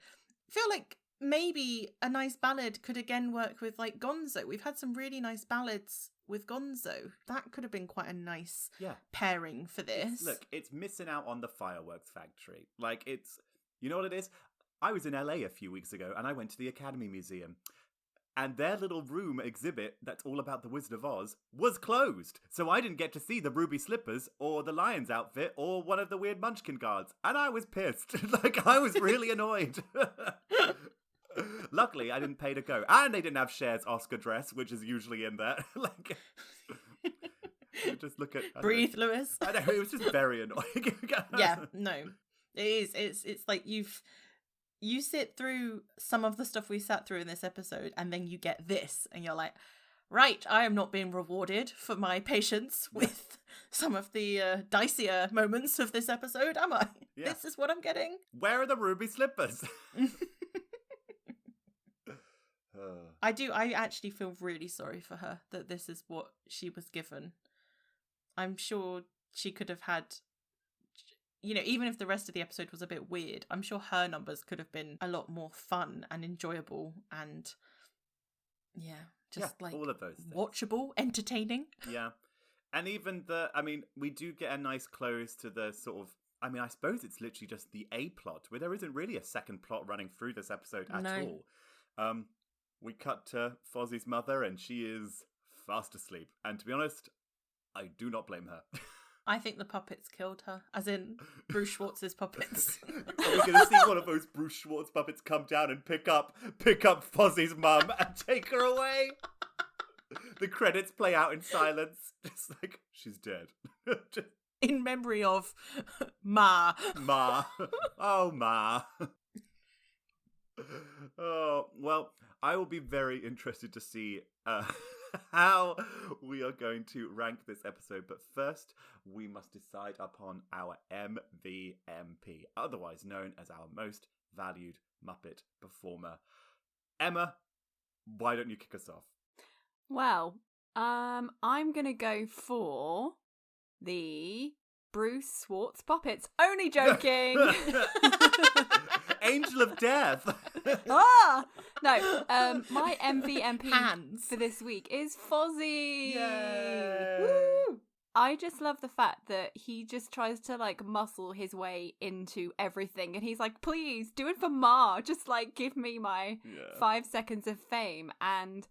I feel like maybe a nice ballad could again work with like Gonzo. We've had some really nice ballads with Gonzo. That could have been quite a nice pairing for this. It's missing out on the fireworks factory. Like, it's, you know what it is? I was in LA a few weeks ago and I went to the Academy Museum. And their little room exhibit that's all about the Wizard of Oz was closed. So I didn't get to see the ruby slippers or the lion's outfit or one of the weird munchkin guards. And I was pissed. Like, I was really annoyed. Luckily, I didn't pay to go. And they didn't have Cher's Oscar dress, which is usually in there. Like, just look at... Breathe, Lewis. I know, it was just very annoying. Yeah, no. It is. It's like you sit through some of the stuff we sat through in this episode, and then you get this, and you're like, right, I am not being rewarded for my patience with some of the dicier moments of this episode, am I? Yeah. This is what I'm getting. Where are the ruby slippers? I actually feel really sorry for her that this is what she was given. I'm sure she could have had... even if the rest of the episode was a bit weird, I'm sure her numbers could have been a lot more fun and enjoyable and, like all of those things. Watchable, entertaining. Yeah. And even we do get a nice close to the sort of, I suppose it's literally just the A plot, where there isn't really a second plot running through this episode at all. We cut to Fozzie's mother and she is fast asleep. And to be honest, I do not blame her. I think the puppets killed her, as in Bruce Schwartz's puppets. Are we going to see one of those Bruce Schwartz puppets come down and pick up Fozzie's mum and take her away? The credits play out in silence, just like, she's dead. In memory of Ma. Ma. Oh, Ma. Oh, well, I will be very interested to see how we are going to rank this episode. But first, we must decide upon our MVMP, otherwise known as our most valued Muppet performer. Emma, why don't you kick us off? Well, I'm going to go for the Bruce Schwartz puppets. Only joking! Angel of Death. No, my MVMP for this week is Fozzie. Yay! Woo! I just love the fact that he just tries to like muscle his way into everything, and he's like, please do it for Ma, just like give me my 5 seconds of fame. And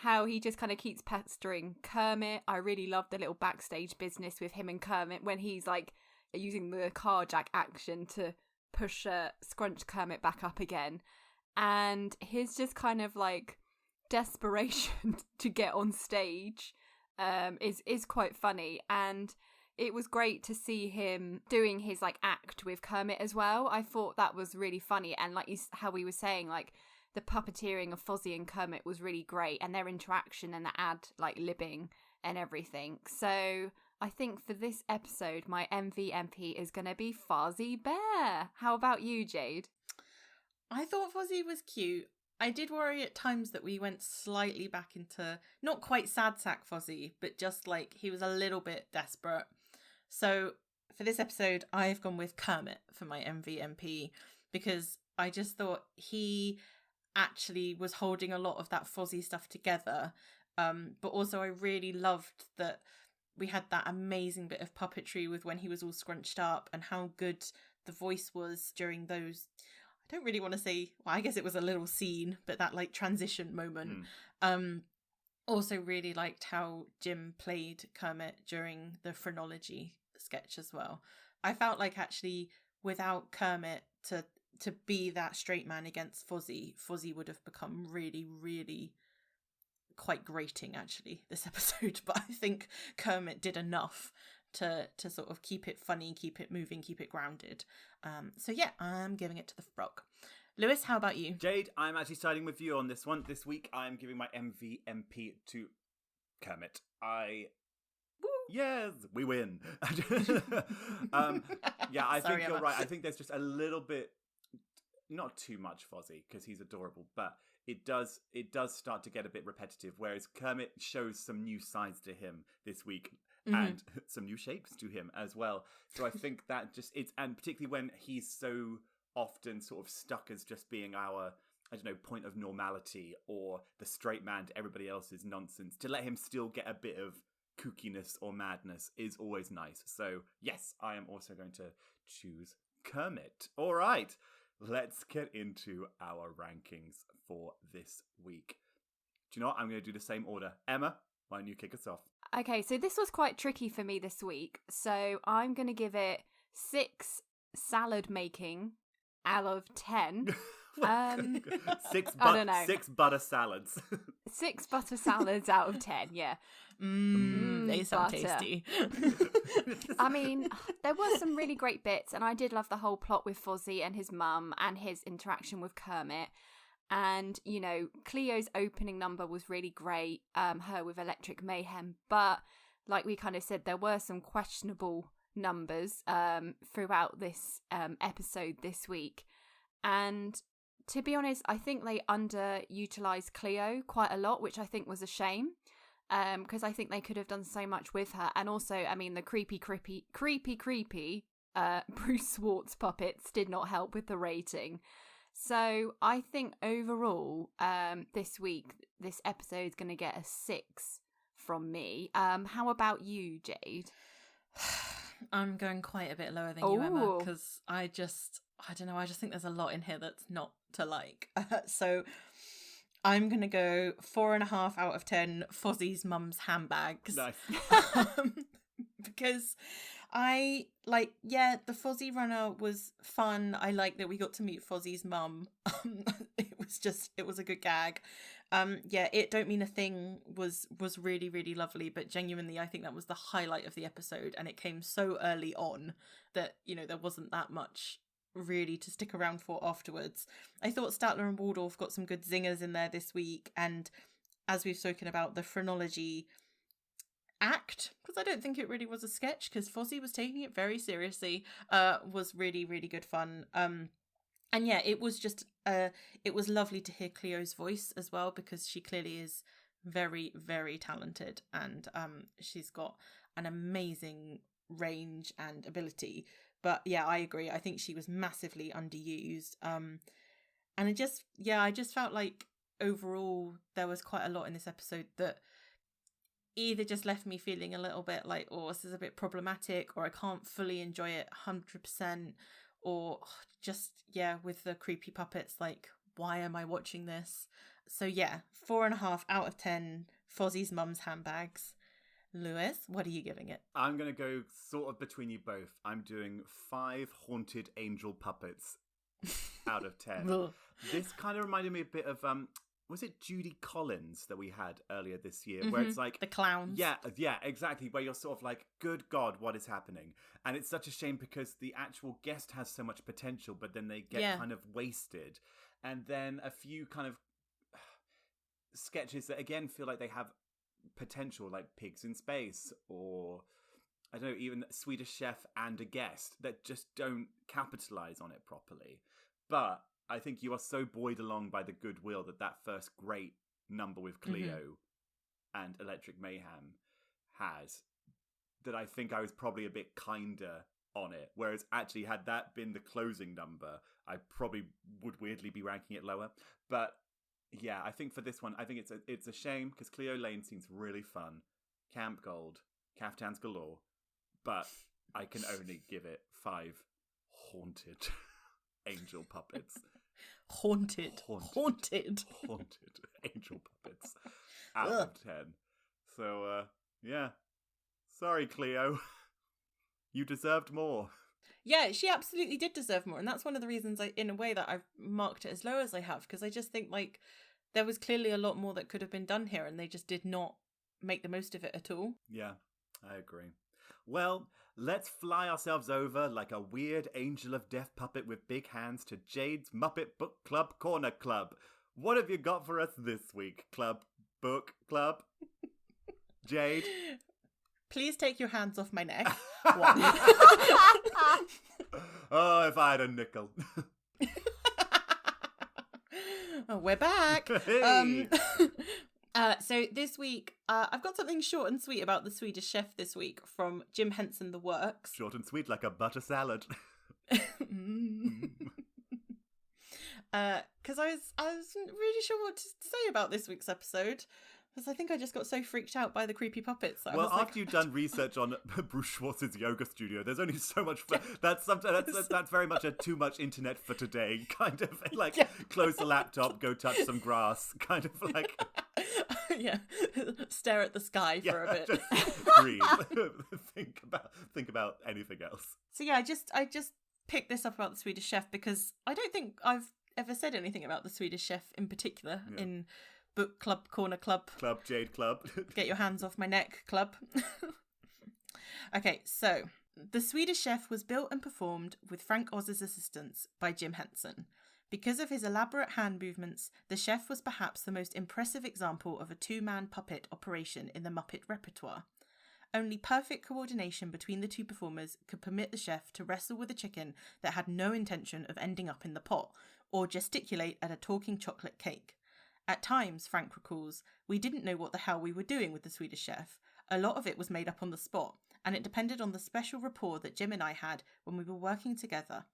how he just kind of keeps pestering Kermit. I really love the little backstage business with him and Kermit when he's like using the car jack action to push scrunch Kermit back up again, and his just kind of like desperation to get on stage is quite funny. And it was great to see him doing his like act with Kermit as well. I thought that was really funny, and like how we were saying, like the puppeteering of Fozzie and Kermit was really great, and their interaction and the ad like libbing and everything. So I think for this episode, my MVMP is going to be Fozzie Bear. How about you, Jade? I thought Fozzie was cute. I did worry at times that we went slightly back into, not quite sad sack Fozzie, but just like he was a little bit desperate. So for this episode, I've gone with Kermit for my MVMP, because I just thought he actually was holding a lot of that Fozzie stuff together. But also I really loved that we had that amazing bit of puppetry with when he was all scrunched up, and how good the voice was during those, I don't really want to say, well, I guess it was a little scene, but that like transition moment. Also really liked how Jim played Kermit during the phrenology sketch as well. I felt like actually without Kermit to be that straight man against Fozzie would have become really, really quite grating actually this episode. But I think Kermit did enough to sort of keep it funny, keep it moving, keep it grounded. So yeah, I'm giving it to the frog. Lewis, how about you? Jade, I'm actually siding with you on this one. This week, I'm giving my MVMP to Kermit. Yes, we win. Yeah, I think you're right. I think there's just a little bit, not too much Fozzie, because he's adorable, but it does start to get a bit repetitive, whereas Kermit shows some new sides to him this week, and some new shapes to him as well. So I think that and particularly when he's so often sort of stuck as just being our, I don't know, point of normality or the straight man to everybody else's nonsense, to let him still get a bit of kookiness or madness is always nice. So yes, I am also going to choose Kermit. All right, let's get into our rankings for this week. Do you know what? I'm going to do the same order. Emma, why don't you kick us off? Okay, so this was quite tricky for me this week. So I'm going to give it 6 salad making out of 10. Six butter salads. 6 butter salads out of 10, yeah. They sound butter. tasty. I mean, there were some really great bits, and I did love the whole plot with Fozzie and his mum and his interaction with Kermit. And, you know, Cleo's opening number was really great, her with Electric Mayhem. But like we kind of said, there were some questionable numbers throughout this episode this week. And to be honest, I think they underutilized Cleo quite a lot, which I think was a shame. Because I think they could have done so much with her. And also, I mean, the creepy Bruce Swartz puppets did not help with the rating. So I think overall, this week, this episode is going to get a 6 from me. How about you, Jade? I'm going quite a bit lower than you, Emma, because I don't know, I just think there's a lot in here that's not to like. So I'm going to go 4.5 out of 10 Fozzie's mum's handbags. Nice. Because the Fozzie runner was fun. I like that we got to meet Fozzie's mum. It was a good gag. It Don't Mean a Thing was really, really lovely, but genuinely I think that was the highlight of the episode, and it came so early on that, you know, there wasn't that much really to stick around for afterwards. I thought Statler and Waldorf got some good zingers in there this week, and as we've spoken about, the phrenology act, because I don't think it really was a sketch, because Fozzie was taking it very seriously, was really, really good fun. And yeah, it was just it was lovely to hear Cleo's voice as well, because she clearly is very, very talented, and she's got an amazing range and ability. But yeah, I agree. I think she was massively underused. And I just felt like overall there was quite a lot in this episode that either just left me feeling a little bit like, oh, this is a bit problematic, or I can't fully enjoy it 100%, or just, yeah, with the creepy puppets, like, why am I watching this? So yeah, 4.5 out of 10 Fozzie's mum's handbags. Lewis, what are you giving it? I'm going to go sort of between you both. I'm doing 5 haunted angel puppets out of 10. This kind of reminded me a bit of, was it Judy Collins that we had earlier this year? Where it's like... The clowns. Yeah, exactly. Where you're sort of like, good God, what is happening? And it's such a shame because the actual guest has so much potential, but then they get kind of wasted. And then a few kind of sketches that, again, feel like they have potential, like Pigs in Space, or I don't know, even Swedish Chef and a Guest, that just don't capitalize on it properly. But I think you are so buoyed along by the goodwill that first great number with Cleo and Electric Mayhem has, that I think I was probably a bit kinder on it. Whereas actually, had that been the closing number, I probably would weirdly be ranking it lower. But yeah, I think for this one, I think it's a shame, because Cleo Laine seems really fun. Camp Gold, caftans galore. But I can only give it 5 haunted angel puppets. Haunted angel puppets out of 10. So, yeah. Sorry, Cleo. You deserved more. Yeah, she absolutely did deserve more. And that's one of the reasons, in a way, that I've marked it as low as I have, because I just think, like, there was clearly a lot more that could have been done here, and they just did not make the most of it at all. Yeah, I agree. Well, let's fly ourselves over like a weird angel of death puppet with big hands to Jade's Muppet Book Club Corner Club. What have you got for us this week, Book Club? Jade? Please take your hands off my neck. Oh, if I had a nickel. Oh, we're back. Hey. So this week, I've got something short and sweet about the Swedish Chef this week from Jim Henson The Works. Short and sweet like a butter salad. Because I wasn't really sure what to say about this week's episode. Because I think I just got so freaked out by the creepy puppets. That Well, I was after you've done research on Bruce Schwartz's yoga studio, there's only so much. That's very much a too much internet for today kind of like. Yeah. Close the laptop, go touch some grass, kind of like. Yeah, stare at the sky for a bit. Just breathe. think about anything else. So yeah, I just picked this up about the Swedish Chef because I don't think I've ever said anything about the Swedish Chef in particular in Book Club Corner Club. Club Jade Club. Get your hands off my neck club. Okay, so the Swedish Chef was built and performed with Frank Oz's assistance by Jim Henson. Because of his elaborate hand movements, the chef was perhaps the most impressive example of a two-man puppet operation in the Muppet repertoire. Only perfect coordination between the two performers could permit the chef to wrestle with a chicken that had no intention of ending up in the pot, or gesticulate at a talking chocolate cake. At times, Frank recalls, we didn't know what the hell we were doing with the Swedish Chef. A lot of it was made up on the spot, and it depended on the special rapport that Jim and I had when we were working together.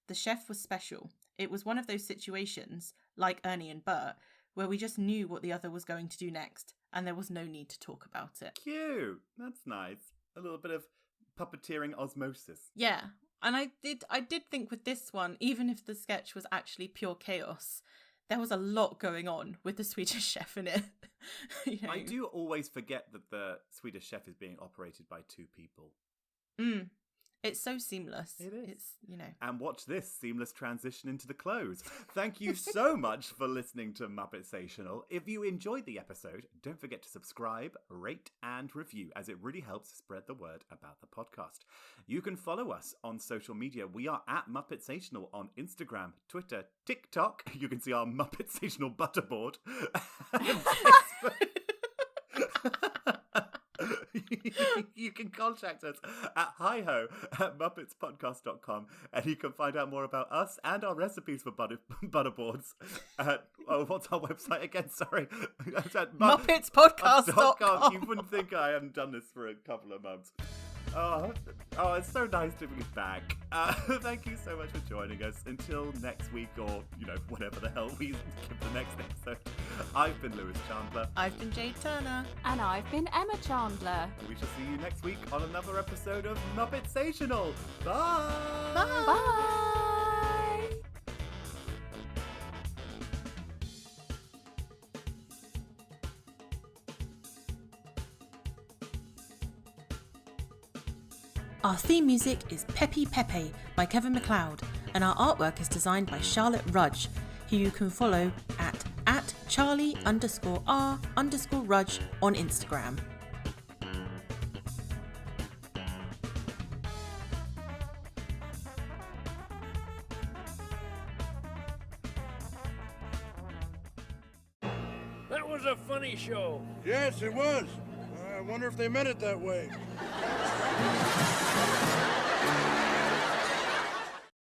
The chef was special. It was one of those situations, like Ernie and Bert, where we just knew what the other was going to do next, and there was no need to talk about it. Cute. That's nice. A little bit of puppeteering osmosis. Yeah, and I did think with this one, even if the sketch was actually pure chaos, there was a lot going on with the Swedish Chef in it. You know? I do always forget that the Swedish Chef is being operated by two people. It's so seamless. It is. It's, you know. And watch this seamless transition into the close. Thank you so much for listening to Muppetsational. If you enjoyed the episode, don't forget to subscribe, rate, and review, as it really helps spread the word about the podcast. You can follow us on social media. We are at Muppetsational on Instagram, Twitter, TikTok. You can see our Muppetsational butterboard. And Facebook. You can contact us at hiho@muppetspodcast.com, and you can find out more about us and our recipes for butterboards at, what's our website again? Sorry. Muppetspodcast.com. You wouldn't think I hadn't done this for a couple of months. Oh, it's so nice to be back. Thank you so much for joining us. Until next week, or, whenever the hell we give the next episode. I've been Lewis Chandler. I've been Jade Turner. And I've been Emma Chandler. We shall see you next week on another episode of Muppetsational. Bye! Bye! Bye! Our theme music is Peppy Pepe by Kevin MacLeod, and our artwork is designed by Charlotte Rudge, who you can follow at Charlie_R_Rudge on Instagram. That was a funny show. Yes, it was. I wonder if they meant it that way.